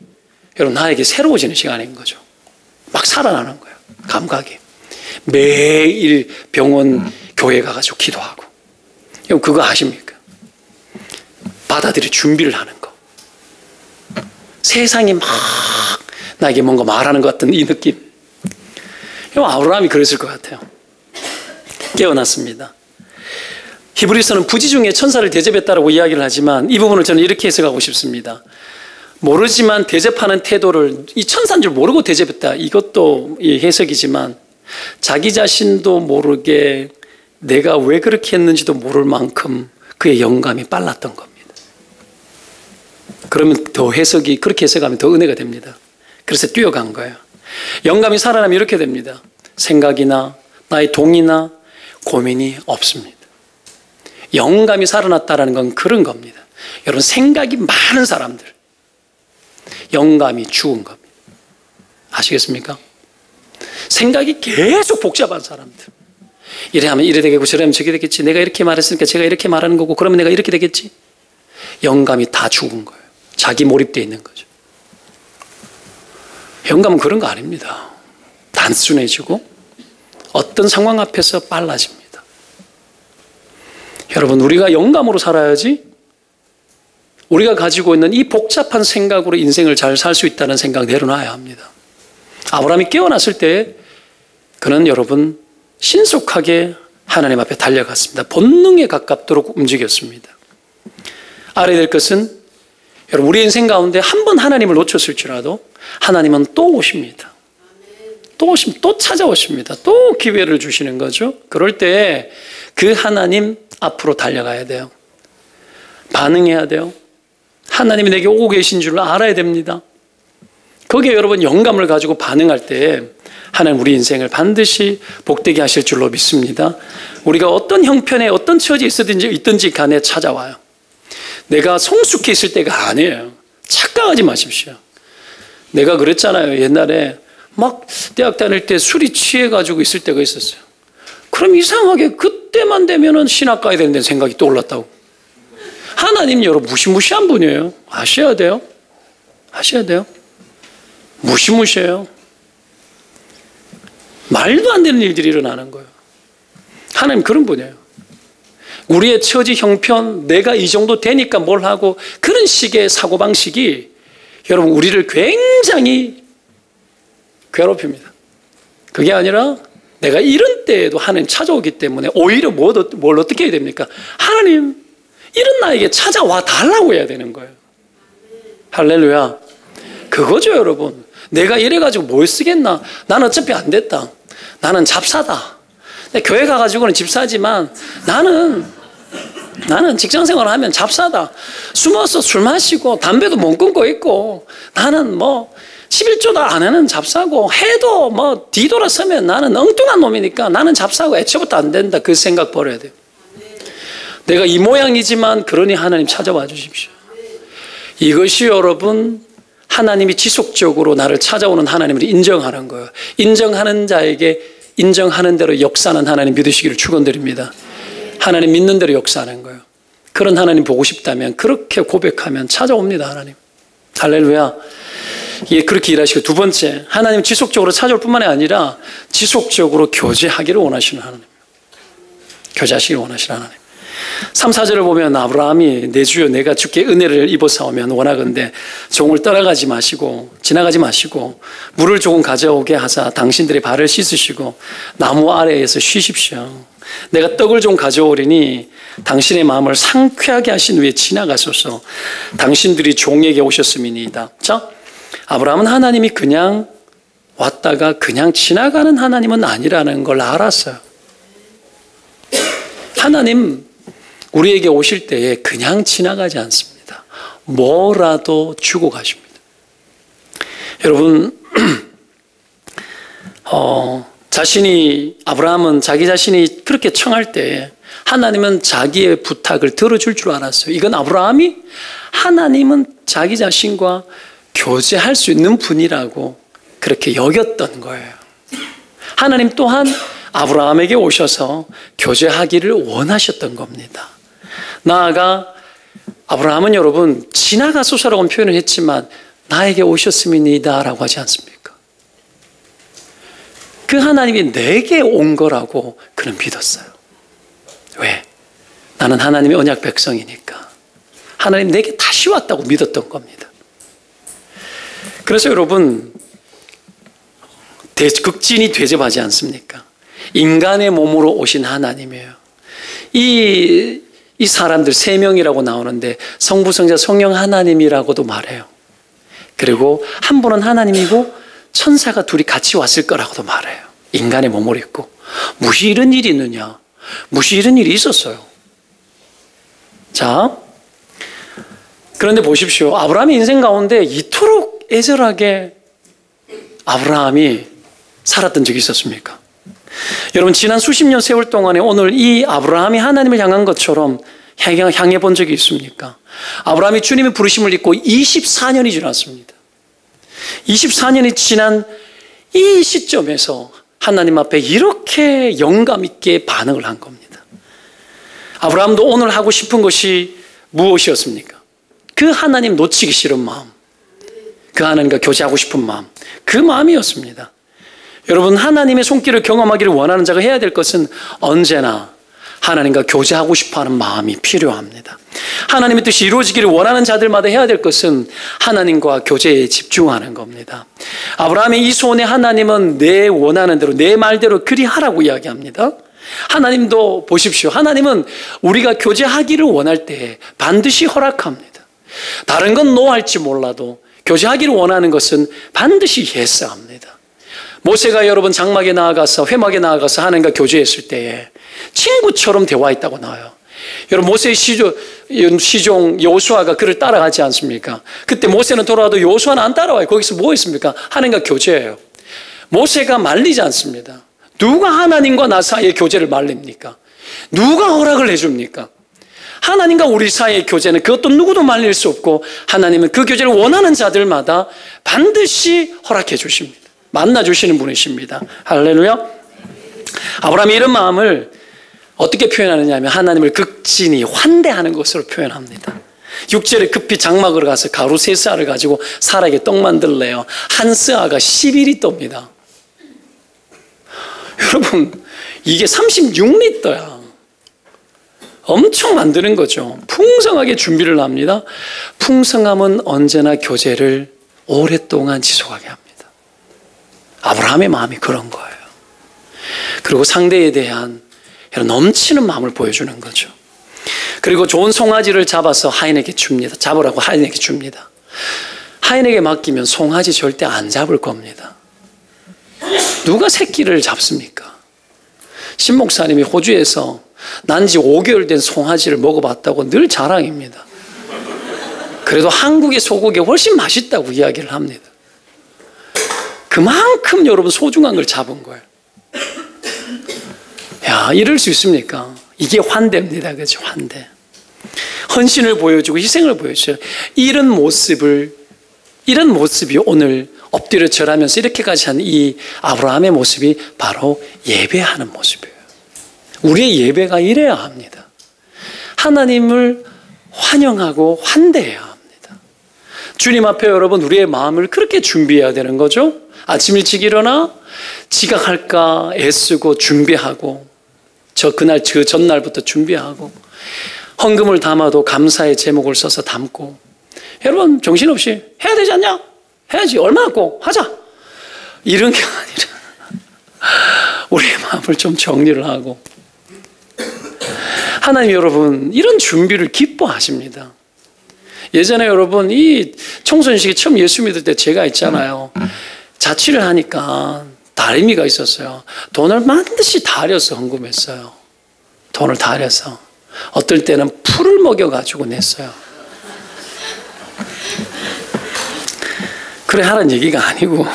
A: 여러분 나에게 새로워지는 시간인 거죠. 막 살아나는 거예요. 감각이. 매일 병원 교회 가가지고 기도하고. 여러분 그거 아십니까? 받아들일 준비를 하는 거. 세상이 막 나에게 뭔가 말하는 것 같은 이 느낌. 아브라함이 그랬을 것 같아요. 깨어났습니다. 히브리서는 부지 중에 천사를 대접했다라고 이야기를 하지만 이 부분을 저는 이렇게 해석하고 싶습니다. 모르지만 대접하는 태도를 이 천사인 줄 모르고 대접했다. 이것도 해석이지만 자기 자신도 모르게 내가 왜 그렇게 했는지도 모를 만큼 그의 영감이 빨랐던 겁니다. 그러면 더 해석이 그렇게 해석하면 더 은혜가 됩니다. 그래서 뛰어간 거예요. 영감이 살아나면 이렇게 됩니다. 생각이나 나의 동의나 고민이 없습니다. 영감이 살아났다는 건 그런 겁니다. 여러분 생각이 많은 사람들 영감이 죽은 겁니다. 아시겠습니까? 생각이 계속 복잡한 사람들. 이래 하면 이래 되겠고 저래 하면 저래 되겠지. 내가 이렇게 말했으니까 제가 이렇게 말하는 거고 그러면 내가 이렇게 되겠지. 영감이 다 죽은 거예요. 자기 몰입되어 있는 거죠. 영감은 그런 거 아닙니다. 단순해지고 어떤 상황 앞에서 빨라집니다. 여러분 우리가 영감으로 살아야지 우리가 가지고 있는 이 복잡한 생각으로 인생을 잘 살 수 있다는 생각 내려놔야 합니다. 아브라함이 깨어났을 때 그는 여러분 신속하게 하나님 앞에 달려갔습니다. 본능에 가깝도록 움직였습니다. 알아야 될 것은 여러분 우리 인생 가운데 한 번 하나님을 놓쳤을지라도 하나님은 또 오십니다. 또 찾아오십니다. 또 기회를 주시는 거죠. 그럴 때 그 하나님 앞으로 달려가야 돼요. 반응해야 돼요. 하나님이 내게 오고 계신 줄 알아야 됩니다. 거기에 여러분 영감을 가지고 반응할 때 하나님 우리 인생을 반드시 복되게 하실 줄로 믿습니다. 우리가 어떤 형편에 어떤 처지에 있든지 간에 찾아와요. 내가 성숙해 있을 때가 아니에요. 착각하지 마십시오. 내가 그랬잖아요. 옛날에 막 대학 다닐 때 술이 취해가지고 있을 때가 있었어요. 그럼 이상하게 그때만 되면은 신학 가야 되는데 생각이 떠올랐다고. 하나님 여러분 무시무시한 분이에요. 아셔야 돼요. 아셔야 돼요. 무시무시해요. 말도 안 되는 일들이 일어나는 거예요. 하나님 그런 분이에요. 우리의 처지 형편, 내가 이 정도 되니까 뭘 하고, 그런 식의 사고방식이 여러분 우리를 굉장히 괴롭힙니다. 그게 아니라 내가 이런 때에도 하나님 찾아오기 때문에 오히려 뭘 어떻게 해야 됩니까? 하나님 이런 나에게 찾아와 달라고 해야 되는 거예요. 할렐루야. 그거죠 여러분. 내가 이래가지고 뭘 쓰겠나? 나는 어차피 안 됐다. 나는 잡사다. 교회 가가지고는 집사지만 나는 직장생활을 하면 잡사다. 숨어서 술 마시고 담배도 못 끊고 있고, 나는 11조도 안 하는 잡사고, 해도 뒤돌아서면 나는 엉뚱한 놈이니까 나는 잡사고 애초부터 안 된다. 그 생각 버려야 돼요. 내가 이 모양이지만 그러니 하나님 찾아와 주십시오. 이것이 여러분 하나님이 지속적으로 나를 찾아오는 하나님을 인정하는 거예요. 인정하는 자에게 인정하는 대로 역사하는 하나님 믿으시기를 축원드립니다. 하나님 믿는 대로 역사하는 거예요. 그런 하나님 보고 싶다면 그렇게 고백하면 찾아옵니다. 하나님. 할렐루야. 예, 그렇게 일하시고, 두 번째, 하나님 지속적으로 찾아올 뿐만이 아니라 지속적으로 교제하기를 원하시는 하나님. 교제하시기를 원하시는 하나님. 3, 4절을 보면 아브라함이 내 주여 내가 주께 은혜를 입어사오면 원하건대 종을 떠나가지 마시고 지나가지 마시고 물을 조금 가져오게 하사 당신들의 발을 씻으시고 나무 아래에서 쉬십시오. 내가 떡을 좀 가져오리니 당신의 마음을 상쾌하게 하신 후에 지나가소서. 당신들이 종에게 오셨음이니이다. 자, 아브라함은 하나님이 그냥 왔다가 그냥 지나가는 하나님은 아니라는 걸 알았어요. 하나님 우리에게 오실 때에 그냥 지나가지 않습니다. 뭐라도 주고 가십니다. 여러분 아브라함은 자기 자신이 그렇게 청할 때 하나님은 자기의 부탁을 들어줄 줄 알았어요. 이건 아브라함이 하나님은 자기 자신과 교제할 수 있는 분이라고 그렇게 여겼던 거예요. 하나님 또한 아브라함에게 오셔서 교제하기를 원하셨던 겁니다. 나아가 아브라함은 여러분 지나가소서라고 표현을 했지만 나에게 오셨음이니이다 라고 하지 않습니까? 그 하나님이 내게 온 거라고 그는 믿었어요. 왜? 나는 하나님의 언약 백성이니까 하나님 내게 다시 왔다고 믿었던 겁니다. 그래서 여러분 극진히 대접하지 않습니까? 인간의 몸으로 오신 하나님이에요. 이 사람들 3명이라고 나오는데 성부, 성자, 성령 하나님이라고도 말해요. 그리고 한 분은 하나님이고 천사가 둘이 같이 왔을 거라고도 말해요. 인간의 몸을 입고. 무시 이런 일이 있느냐? 무시 이런 일이 있었어요. 자, 그런데 보십시오. 아브라함의 인생 가운데 이토록 애절하게 아브라함이 살았던 적이 있었습니까? 여러분 지난 수십 년 세월 동안에 오늘 이 아브라함이 하나님을 향한 것처럼 향해 본 적이 있습니까? 아브라함이 주님의 부르심을 입고 24년이 지났습니다. 24년이 지난 이 시점에서 하나님 앞에 이렇게 영감 있게 반응을 한 겁니다. 아브라함도 오늘 하고 싶은 것이 무엇이었습니까? 그 하나님 놓치기 싫은 마음, 그 하나님과 교제하고 싶은 마음, 그 마음이었습니다. 여러분 하나님의 손길을 경험하기를 원하는 자가 해야 될 것은 언제나 하나님과 교제하고 싶어하는 마음이 필요합니다. 하나님의 뜻이 이루어지기를 원하는 자들마다 해야 될 것은 하나님과 교제에 집중하는 겁니다. 아브라함의 이 소원에 하나님은 내 원하는 대로 내 말대로 그리 하라고 이야기합니다. 하나님도 보십시오. 하나님은 우리가 교제하기를 원할 때 반드시 허락합니다. 다른 건 노할지 몰라도 교제하기를 원하는 것은 반드시 예스합니다. 모세가 여러분 장막에 나아가서 회막에 나아가서 하나님과 교제했을 때에 친구처럼 대화했다고 나와요. 여러분 모세의 시종 여호수아가 그를 따라가지 않습니까? 그때 모세는 돌아와도 여호수아는 안 따라와요. 거기서 뭐 했습니까? 하나님과 교제해요. 모세가 말리지 않습니다. 누가 하나님과 나 사이의 교제를 말립니까? 누가 허락을 해줍니까? 하나님과 우리 사이의 교제는 그것도 누구도 말릴 수 없고 하나님은 그 교제를 원하는 자들마다 반드시 허락해 주십니다. 만나주시는 분이십니다. 할렐루야. 아브라함이 이런 마음을 어떻게 표현하느냐 하면 하나님을 극진히 환대하는 것으로 표현합니다. 육절에 급히 장막으로 가서 가루 3스아를 가지고 사라에게 떡 만들래요. 한 스아가 11리터입니다. 여러분, 이게 36리터야. 엄청 만드는 거죠. 풍성하게 준비를 합니다. 풍성함은 언제나 교제를 오랫동안 지속하게 합니다. 아브라함의 마음이 그런 거예요. 그리고 상대에 대한 넘치는 마음을 보여주는 거죠. 그리고 좋은 송아지를 잡아서 하인에게 줍니다. 잡으라고 하인에게 줍니다. 하인에게 맡기면 송아지 절대 안 잡을 겁니다. 누가 새끼를 잡습니까? 신목사님이 호주에서 난지 5개월 된 송아지를 먹어봤다고 늘 자랑입니다. 그래도 한국의 소고기 훨씬 맛있다고 이야기를 합니다. 그만큼 여러분 소중한 걸 잡은 거예요. 야, 이럴 수 있습니까? 이게 환대입니다. 그죠? 환대. 헌신을 보여주고 희생을 보여줘요. 이런 모습이 오늘 엎드려 절하면서 이렇게까지 한 이 아브라함의 모습이 바로 예배하는 모습이에요. 우리의 예배가 이래야 합니다. 하나님을 환영하고 환대해야 합니다. 주님 앞에 여러분 우리의 마음을 그렇게 준비해야 되는 거죠. 아침 일찍 일어나 지각할까 애쓰고 준비하고 그날 그 전날부터 준비하고 헌금을 담아도 감사의 제목을 써서 담고 여러분 정신없이 해야 되지 않냐? 해야지. 얼마나 꼭 하자. 이런 게 아니라 우리의 마음을 좀 정리를 하고 하나님 여러분 이런 준비를 기뻐하십니다. 예전에 여러분 이 청소년식에 처음 예수 믿을 때 제가 있잖아요. 자취를 하니까 다리미가 있었어요. 돈을 반드시 다려서 헌금했어요. 돈을 다려서. 어떨 때는 풀을 먹여가지고 냈어요. 그래 하라는 얘기가 아니고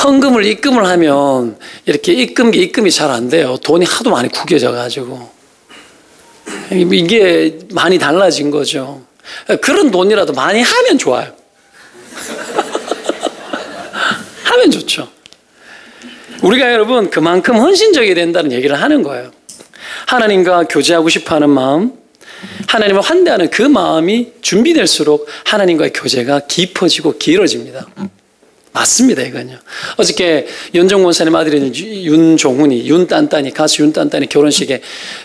A: 헌금을 입금을 하면 이렇게 입금이 잘 안 돼요. 돈이 하도 많이 구겨져가지고 이게 많이 달라진 거죠. 그런 돈이라도 많이 하면 좋아요. 하면 좋죠. 우리가 여러분 그만큼 헌신적이 된다는 얘기를 하는 거예요. 하나님과 교제하고 싶어하는 마음, 하나님을 환대하는 그 마음이 준비될수록 하나님과의 교제가 깊어지고 길어집니다. 맞습니다, 이건요. 어저께 연정 원사님 아들인 가수 윤딴딴이 결혼식에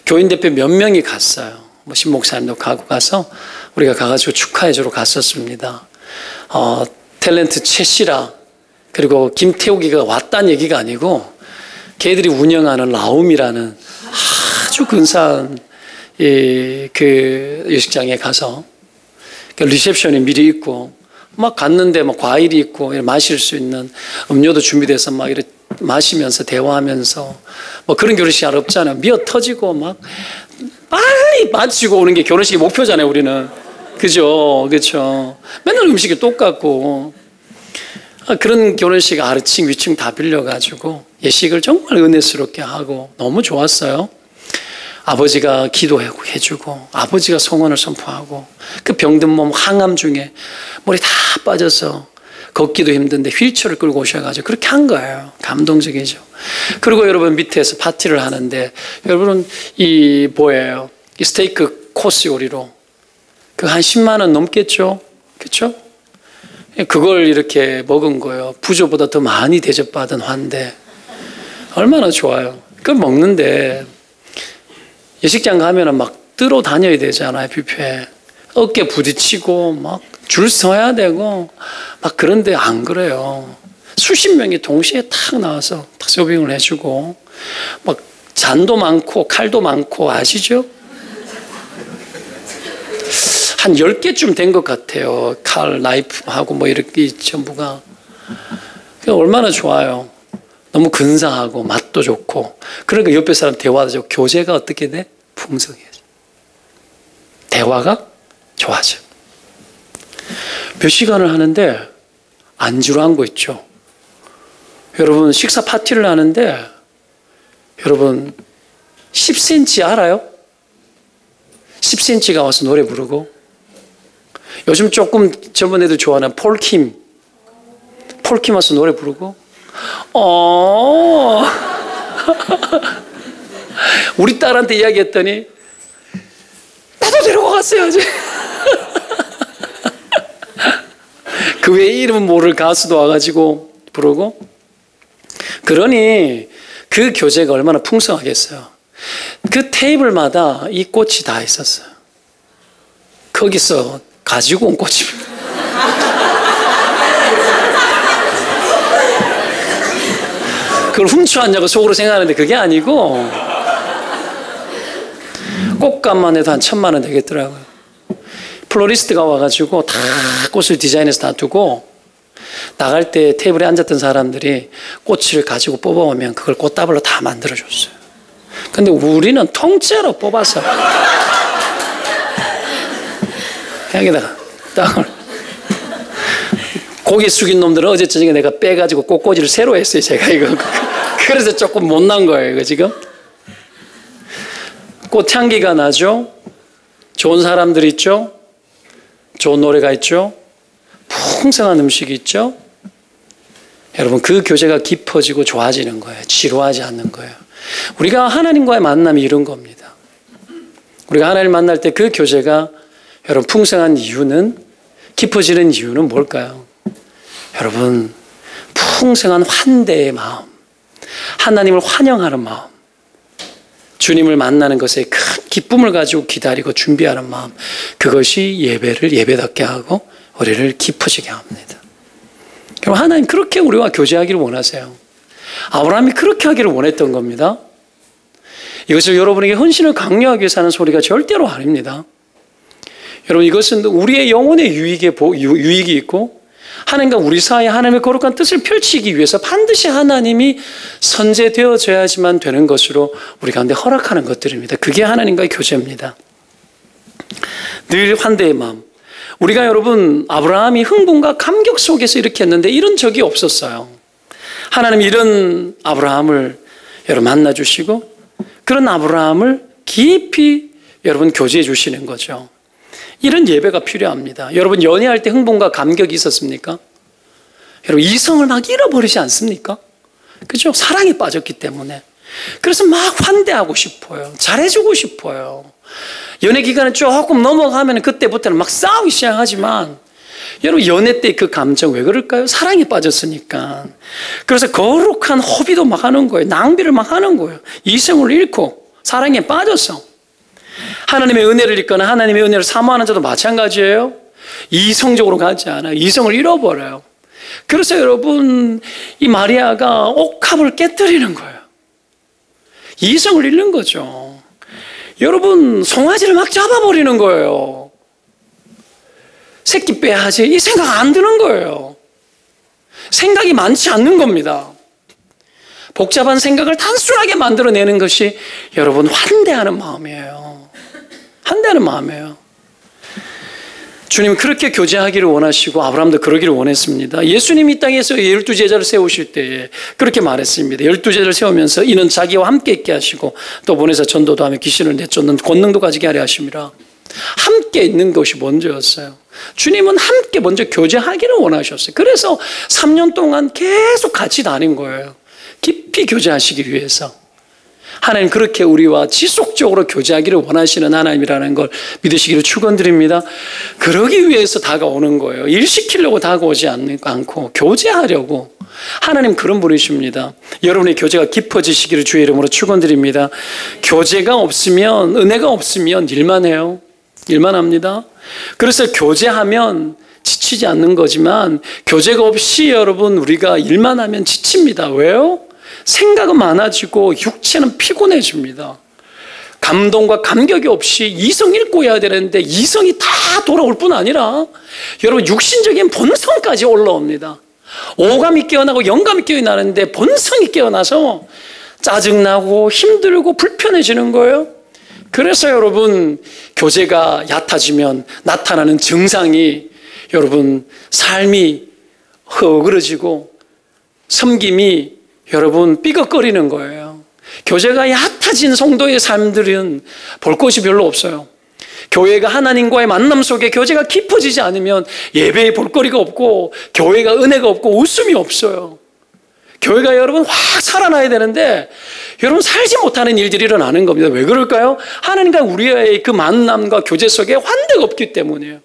A: 교인 대표 몇 명이 갔어요. 뭐 신목사님도 가서 우리가 가가지고 축하해주러 갔었습니다. 탤런트 최시라 그리고 김태욱이가 왔다는 얘기가 아니고 걔들이 운영하는 라움이라는 아주 근사한 그 예식장에 가서 리셉션이 미리 있고 막 갔는데 막 과일이 있고 마실 수 있는 음료도 준비돼서 막 이렇게 마시면서 대화하면서 뭐 그런 결혼식이 잘 없잖아요. 미어 터지고 막 빨리 마치고 오는 게 결혼식의 목표잖아요, 우리는. 그죠? 그렇죠. 맨날 음식이 똑같고 그런 결혼식 아래층 위층 다 빌려가지고 예식을 정말 은혜스럽게 하고 너무 좋았어요. 아버지가 기도해주고 아버지가 성원을 선포하고 그 병든 몸 항암 중에 머리 다 빠져서 걷기도 힘든데 휠체어를 끌고 오셔가지고 그렇게 한 거예요. 감동적이죠. 그리고 여러분 밑에서 파티를 하는데 여러분은 이 뭐예요? 이 스테이크 코스 요리로 그 한 10만 원 넘겠죠? 그렇죠? 그걸 이렇게 먹은 거예요. 부조보다 더 많이 대접받은 환대. 얼마나 좋아요. 그걸 먹는데 예식장 가면은 막 뜨러 다녀야 되잖아요, 뷔페. 어깨 부딪히고 막 줄 서야 되고 막 그런데 안 그래요. 수십 명이 동시에 탁 나와서 탁 서빙을 해주고 막 잔도 많고 칼도 많고 아시죠? 한 10개쯤 된 것 같아요. 칼, 나이프하고 뭐 이렇게 전부가. 얼마나 좋아요. 너무 근사하고 맛도 좋고. 그러니까 옆에 사람 대화도 좋고 교제가 어떻게 돼? 풍성해져. 대화가 좋아져. 몇 시간을 하는데 안주로 한 거 있죠. 여러분 식사 파티를 하는데 여러분 10cm 알아요? 10cm가 와서 노래 부르고 요즘 조금 젊은 애들 좋아하는 폴킴 와서 노래 부르고 우리 딸한테 이야기했더니 나도 데리고 갔어야지. 그 외에 이름 모를 가수도 와가지고 부르고. 그러니 그 교제가 얼마나 풍성하겠어요. 그 테이블마다 이 꽃이 다 있었어요. 거기서 가지고 온 꽃입니다. 그걸 훔쳐왔냐고 속으로 생각하는데 그게 아니고 꽃값만 해도 한 1,000만 원 되겠더라고요. 플로리스트가 와가지고 다 꽃을 디자인해서 놔두고 나갈 때 테이블에 앉았던 사람들이 꽃을 가지고 뽑아오면 그걸 꽃다발로 다 만들어줬어요. 근데 우리는 통째로 뽑아서 여기다가 땅을 고개 숙인 놈들은 어제 저녁에 내가 빼가지고 꽃꽂이를 새로 했어요. 제가 이거 그래서 조금 못난 거예요. 이거 지금 꽃향기가 나죠. 좋은 사람들 있죠. 좋은 노래가 있죠. 풍성한 음식이 있죠. 여러분 그 교제가 깊어지고 좋아지는 거예요. 지루하지 않는 거예요. 우리가 하나님과의 만남이 이런 겁니다. 우리가 하나님을 만날 때 그 교제가 여러분 풍성한 이유는, 깊어지는 이유는 뭘까요? 여러분 풍성한 환대의 마음, 하나님을 환영하는 마음, 주님을 만나는 것에 큰 기쁨을 가지고 기다리고 준비하는 마음, 그것이 예배를 예배답게 하고 우리를 깊어지게 합니다. 그럼 하나님 그렇게 우리와 교제하기를 원하세요. 아브라함이 그렇게 하기를 원했던 겁니다. 이것을 여러분에게 헌신을 강요하기 위해서 하는 소리가 절대로 아닙니다. 여러분 이것은 우리의 영혼의 유익이 있고 하나님과 우리 사이에 하나님의 거룩한 뜻을 펼치기 위해서 반드시 하나님이 선제되어져야지만 되는 것으로 우리 가운데 허락하는 것들입니다. 그게 하나님과의 교제입니다. 늘 환대의 마음. 우리가 여러분 아브라함이 흥분과 감격 속에서 이렇게 했는데 이런 적이 없었어요. 하나님이 이런 아브라함을 여러분 만나주시고 그런 아브라함을 깊이 여러분 교제해 주시는 거죠. 이런 예배가 필요합니다. 여러분 연애할 때 흥분과 감격이 있었습니까? 여러분 이성을 막 잃어버리지 않습니까? 그죠? 사랑에 빠졌기 때문에. 그래서 막 환대하고 싶어요. 잘해주고 싶어요. 연애 기간을 조금 넘어가면 그때부터는 막 싸우기 시작하지만 여러분 연애 때 그 감정 왜 그럴까요? 사랑에 빠졌으니까. 그래서 거룩한 허비도 막 하는 거예요. 낭비를 막 하는 거예요. 이성을 잃고 사랑에 빠져서. 하나님의 은혜를 잊거나 하나님의 은혜를 사모하는 자도 마찬가지예요. 이성적으로 가지 않아요. 이성을 잃어버려요. 그래서 여러분 이 마리아가 옥합을 깨뜨리는 거예요. 이성을 잃는 거죠. 여러분 송아지를 막 잡아버리는 거예요. 새끼 빼야지 이 생각 안 드는 거예요. 생각이 많지 않는 겁니다. 복잡한 생각을 단순하게 만들어내는 것이 여러분 환대하는 마음이에요. 환대하는 마음이에요. 주님은 그렇게 교제하기를 원하시고 아브라함도 그러기를 원했습니다. 예수님이 이 땅에서 12제자를 세우실 때에 그렇게 말했습니다. 12제자를 세우면서 이는 자기와 함께 있게 하시고 또 보내서 전도도 하며 귀신을 내쫓는 권능도 가지게 하려 하심이라. 함께 있는 것이 먼저였어요. 주님은 함께 먼저 교제하기를 원하셨어요. 그래서 3년 동안 계속 같이 다닌 거예요. 깊이 교제하시기 위해서. 하나님 그렇게 우리와 지속적으로 교제하기를 원하시는 하나님이라는 걸 믿으시기를 축원드립니다. 그러기 위해서 다가오는 거예요. 일 시키려고 다가오지 않고 교제하려고. 하나님 그런 분이십니다. 여러분의 교제가 깊어지시기를 주의 이름으로 축원드립니다. 교제가 없으면, 은혜가 없으면 일만 해요. 일만 합니다. 그래서 교제하면 지치지 않는 거지만 교제가 없이 여러분 우리가 일만 하면 지칩니다. 왜요? 생각은 많아지고 육체는 피곤해집니다. 감동과 감격이 없이 이성 잃고 해야 되는데 이성이 다 돌아올 뿐 아니라 여러분 육신적인 본성까지 올라옵니다. 오감이 깨어나고 영감이 깨어나는데 본성이 깨어나서 짜증나고 힘들고 불편해지는 거예요. 그래서 여러분 교제가 얕아지면 나타나는 증상이 여러분 삶이 어그러지고 섬김이 여러분 삐걱거리는 거예요. 교제가 얕아진 성도의 삶들은 볼 것이 별로 없어요. 교회가 하나님과의 만남 속에 교제가 깊어지지 않으면 예배에 볼거리가 없고 교회가 은혜가 없고 웃음이 없어요. 교회가 여러분 확 살아나야 되는데 여러분 살지 못하는 일들이 일어나는 겁니다. 왜 그럴까요? 하나님과 우리의 그 만남과 교제 속에 환대가 없기 때문이에요.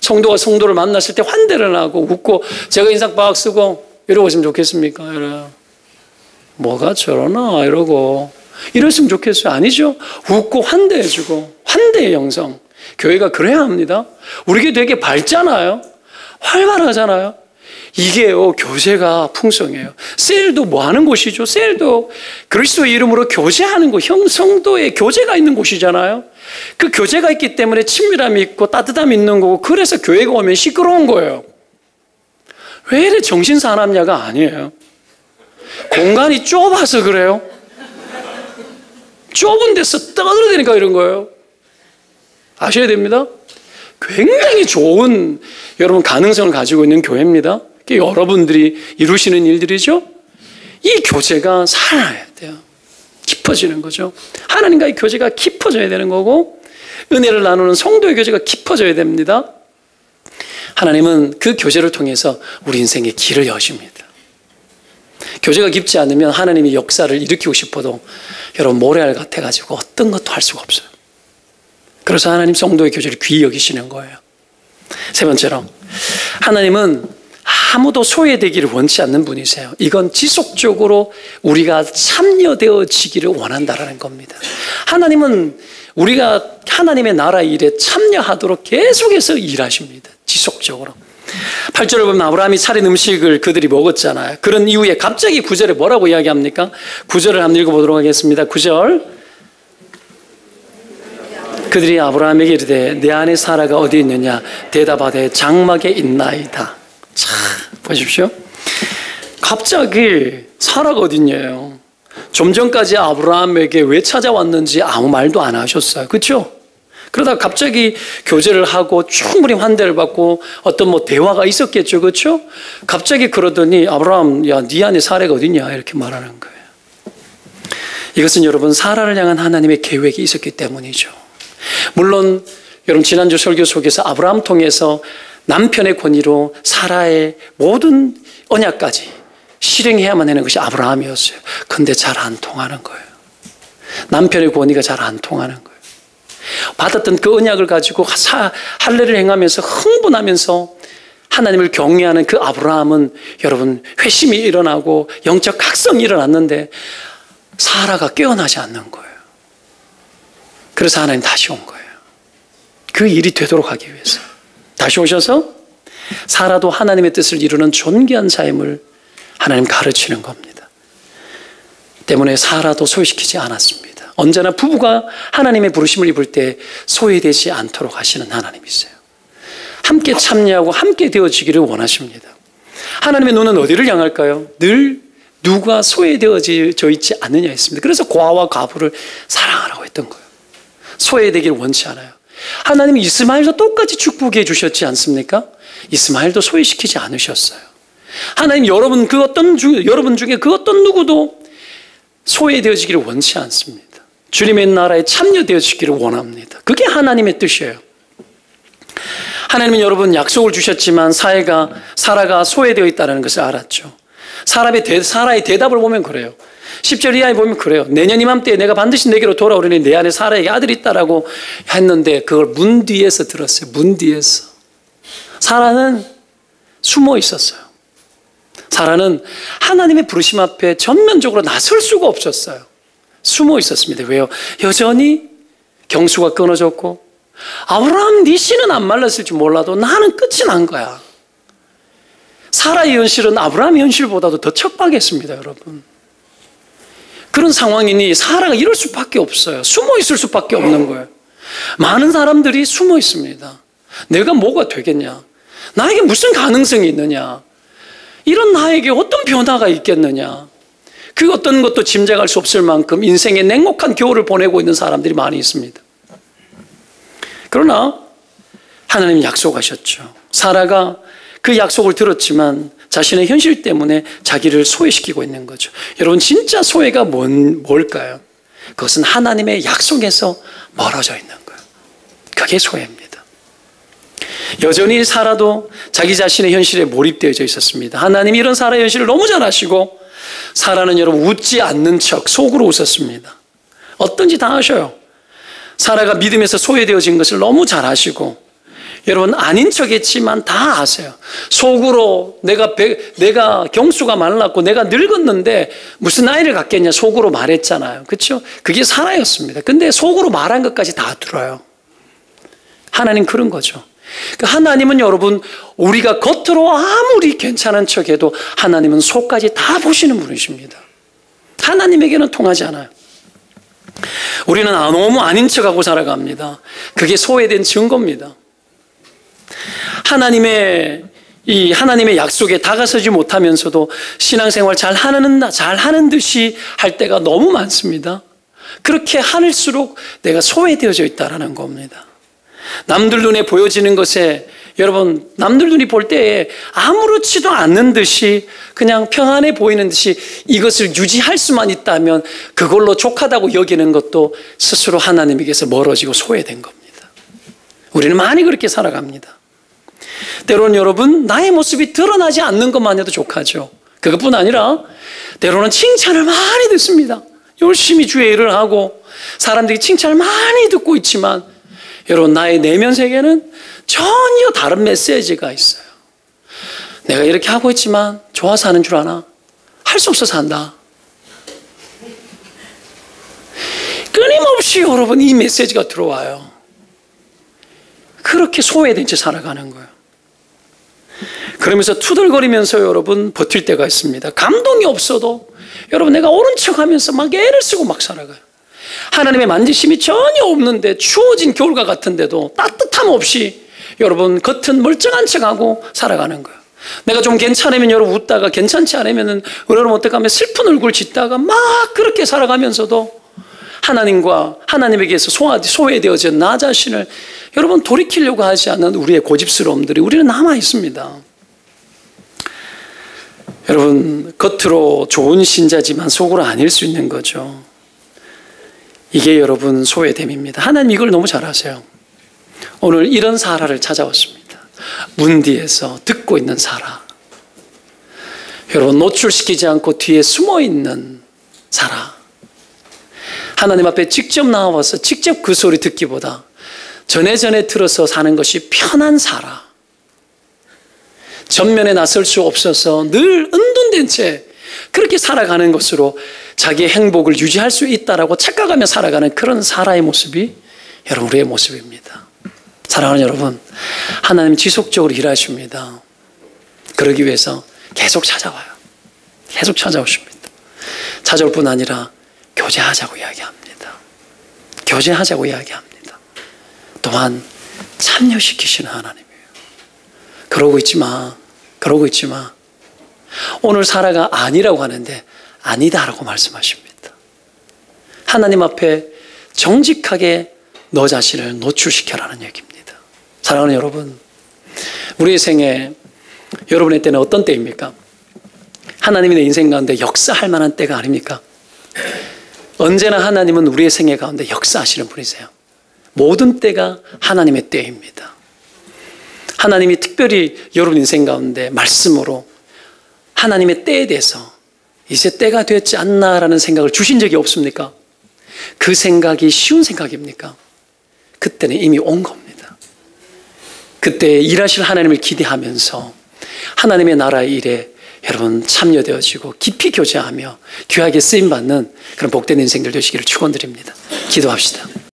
A: 성도가 성도를 만났을 때 환대를 하고 웃고 제가 인상 빡 쓰고 이러고 있으면 좋겠습니까? 이래요. 뭐가 저러나 이러고 이랬으면 좋겠어요. 아니죠. 웃고 환대해주고 환대의 영성. 교회가 그래야 합니다. 우리 교회 되게 밝잖아요. 활발하잖아요. 이게요, 교제가 풍성해요. 셀도 뭐 하는 곳이죠? 셀도 그리스도의 이름으로 교제하는 곳, 성도의 교제가 있는 곳이잖아요. 그 교제가 있기 때문에 친밀함이 있고 따뜻함이 있는 거고, 그래서 교회가 오면 시끄러운 거예요. 왜 이래 정신사납냐가 아니에요. 공간이 좁아서 그래요. 좁은 데서 떠들어대니까 이런 거예요. 아셔야 됩니다. 굉장히 좋은 여러분 가능성을 가지고 있는 교회입니다. 여러분들이 이루시는 일들이죠. 이 교제가 살아야 돼요. 깊어지는 거죠. 하나님과의 교제가 깊어져야 되는 거고 은혜를 나누는 성도의 교제가 깊어져야 됩니다. 하나님은 그 교제를 통해서 우리 인생의 길을 여십니다. 교제가 깊지 않으면 하나님이 역사를 일으키고 싶어도 여러분 모래알 같아가지고 어떤 것도 할 수가 없어요. 그래서 하나님 성도의 교제를 귀히 여기시는 거예요. 세 번째로 하나님은 아무도 소외되기를 원치 않는 분이세요. 이건 지속적으로 우리가 참여되어지기를 원한다는 겁니다. 하나님은 우리가 하나님의 나라 일에 참여하도록 계속해서 일하십니다. 지속적으로. 8절을 보면 아브라함이 차린 음식을 그들이 먹었잖아요. 그런 이후에 갑자기 9절에 뭐라고 이야기합니까? 9절을 한번 읽어보도록 하겠습니다. 9절. 그들이 아브라함에게 이르되 내 아내 사라가 어디 있느냐? 대답하되 장막에 있나이다. 자, 보십시오. 갑자기 사라가 어디 있냐요? 좀 전까지 아브라함에게 왜 찾아왔는지 아무 말도 안 하셨어요. 그렇죠? 그러다가 갑자기 교제를 하고 충분히 환대를 받고 어떤 뭐 대화가 있었겠죠. 그렇죠? 갑자기 그러더니 아브라함, 야, 네 안에 사라가 어딨냐? 이렇게 말하는 거예요. 이것은 여러분 사라를 향한 하나님의 계획이 있었기 때문이죠. 물론 여러분 지난주 설교 속에서 아브라함 통해서 남편의 권위로 사라의 모든 언약까지 실행해야만 하는 것이 아브라함이었어요. 근데 잘 안 통하는 거예요. 남편의 권위가 잘 안 통하는 거예요. 받았던 그 언약을 가지고 할례를 행하면서 흥분하면서 하나님을 경외하는 그 아브라함은 여러분 회심이 일어나고 영적 각성이 일어났는데 사라가 깨어나지 않는 거예요. 그래서 하나님 다시 온 거예요. 그 일이 되도록 하기 위해서 다시 오셔서 사라도 하나님의 뜻을 이루는 존귀한 삶을 하나님 가르치는 겁니다. 때문에 사라도 소외시키지 않았습니다. 언제나 부부가 하나님의 부르심을 입을 때 소외되지 않도록 하시는 하나님이세요. 함께 참여하고 함께 되어지기를 원하십니다. 하나님의 눈은 어디를 향할까요? 늘 누가 소외되어져 있지 않느냐 했습니다. 그래서 고아와 과부를 사랑하라고 했던 거예요. 소외되기를 원치 않아요. 하나님이 이스마엘도 똑같이 축복해 주셨지 않습니까? 이스마엘도 소외시키지 않으셨어요. 하나님 여러분 중에 그 어떤 누구도 소외되어지기를 원치 않습니다. 주님의 나라에 참여되어지기를 원합니다. 그게 하나님의 뜻이에요. 하나님은 여러분 약속을 주셨지만 사라가 소외되어 있다는 것을 알았죠. 사라의 대답을 보면 그래요. 10절 이하에 보면 그래요. 내년 이맘때에 내가 반드시 내게로 돌아오려니 내 안에 사라에게 아들이 있다라고 했는데 그걸 문 뒤에서 들었어요. 문 뒤에서. 사라는 숨어 있었어요. 사라는 하나님의 부르심 앞에 전면적으로 나설 수가 없었어요. 숨어 있었습니다. 왜요? 여전히 경수가 끊어졌고 아브라함 네 씨는 안 말랐을지 몰라도 나는 끝이 난 거야. 사라의 현실은 아브라함의 현실보다도 더 척박했습니다. 여러분. 그런 상황이니 사라가 이럴 수밖에 없어요. 숨어 있을 수밖에 없는 거예요. 많은 사람들이 숨어 있습니다. 내가 뭐가 되겠냐? 나에게 무슨 가능성이 있느냐? 이런 나에게 어떤 변화가 있겠느냐? 그 어떤 것도 짐작할 수 없을 만큼 인생의 냉혹한 겨울을 보내고 있는 사람들이 많이 있습니다. 그러나 하나님이 약속하셨죠. 사라가 그 약속을 들었지만 자신의 현실 때문에 자기를 소외시키고 있는 거죠. 여러분 진짜 소외가 뭘까요? 그것은 하나님의 약속에서 멀어져 있는 거예요. 그게 소외입니다. 여전히 사라도 자기 자신의 현실에 몰입되어져 있었습니다. 하나님이 이런 사라의 현실을 너무 잘 아시고 사라는 여러분 웃지 않는 척 속으로 웃었습니다. 어떤지 다 아셔요. 사라가 믿음에서 소외되어진 것을 너무 잘 아시고, 여러분 아닌 척했지만 다 아세요. 속으로 내가 경수가 말랐고 내가 늙었는데 무슨 나이를 갖겠냐 속으로 말했잖아요. 그렇죠? 그게 사라였습니다. 근데 속으로 말한 것까지 다 들어요. 하나님 그런 거죠. 하나님은 여러분 우리가 겉으로 아무리 괜찮은 척해도 하나님은 속까지 다 보시는 분이십니다. 하나님에게는 통하지 않아요. 우리는 너무 아닌 척하고 살아갑니다. 그게 소외된 증거입니다. 하나님의 약속에 다가서지 못하면서도 신앙생활 잘 하는 듯이 할 때가 너무 많습니다. 그렇게 할수록 내가 소외되어져 있다는 겁니다. 남들 눈에 보여지는 것에 여러분 남들 눈이 볼 때에 아무렇지도 않는 듯이 그냥 평안해 보이는 듯이 이것을 유지할 수만 있다면 그걸로 족하다고 여기는 것도 스스로 하나님에게서 멀어지고 소외된 겁니다. 우리는 많이 그렇게 살아갑니다. 때로는 여러분 나의 모습이 드러나지 않는 것만 해도 족하죠. 그것뿐 아니라 때로는 칭찬을 많이 듣습니다. 열심히 주의 일을 하고 사람들이 칭찬을 많이 듣고 있지만 여러분 나의 내면 세계는 전혀 다른 메시지가 있어요. 내가 이렇게 하고 있지만 좋아서 하는 줄 아나? 할 수 없어서 한다. 끊임없이 여러분 이 메시지가 들어와요. 그렇게 소외된 채 살아가는 거예요. 그러면서 투덜거리면서 여러분 버틸 때가 있습니다. 감동이 없어도 여러분 내가 옳은 척하면서 막 애를 쓰고 막 살아가요. 하나님의 만지심이 전혀 없는데 추워진 겨울과 같은데도 따뜻함 없이 여러분 겉은 멀쩡한 척하고 살아가는 거예요. 내가 좀 괜찮으면 여러분 웃다가 괜찮지 않으면 여러분 어떻게 하면 슬픈 얼굴 짓다가 막 그렇게 살아가면서도 하나님에게서 소외되어진 나 자신을 여러분 돌이키려고 하지 않는 우리의 고집스러움들이 우리는 남아 있습니다. 여러분 겉으로 좋은 신자지만 속으로 아닐 수 있는 거죠. 이게 여러분 소외됨입니다. 하나님 이걸 너무 잘 아세요. 오늘 이런 사라를 찾아왔습니다. 문 뒤에서 듣고 있는 사라. 여러분 노출시키지 않고 뒤에 숨어있는 사라. 하나님 앞에 직접 나와서 직접 그 소리 듣기보다 전에 들어서 사는 것이 편한 사라. 전면에 나설 수 없어서 늘 은둔된 채 그렇게 살아가는 것으로 자기의 행복을 유지할 수 있다라고 착각하며 살아가는 그런 사라의 모습이 여러분 우리의 모습입니다. 사랑하는 여러분, 하나님 지속적으로 일하십니다. 그러기 위해서 계속 찾아와요. 계속 찾아오십니다. 찾아올 뿐 아니라 교제하자고 이야기합니다. 교제하자고 이야기합니다. 또한 참여시키시는 하나님이에요. 그러고 있지 마. 그러고 있지 마. 오늘 사라가 아니라고 하는데 아니다라고 말씀하십니다. 하나님 앞에 정직하게 너 자신을 노출시켜라는 얘기입니다. 사랑하는 여러분, 우리의 생에 여러분의 때는 어떤 때입니까? 하나님이 내 인생 가운데 역사할 만한 때가 아닙니까? 언제나 하나님은 우리의 생애 가운데 역사하시는 분이세요. 모든 때가 하나님의 때입니다. 하나님이 특별히 여러분 인생 가운데 말씀으로 하나님의 때에 대해서 이제 때가 됐지 않나라는 생각을 주신 적이 없습니까? 그 생각이 쉬운 생각입니까? 그때는 이미 온 겁니다. 그때 일하실 하나님을 기대하면서 하나님의 나라의 일에 여러분 참여되어지고 깊이 교제하며 귀하게 쓰임받는 그런 복된 인생들 되시기를 축원드립니다. 기도합시다.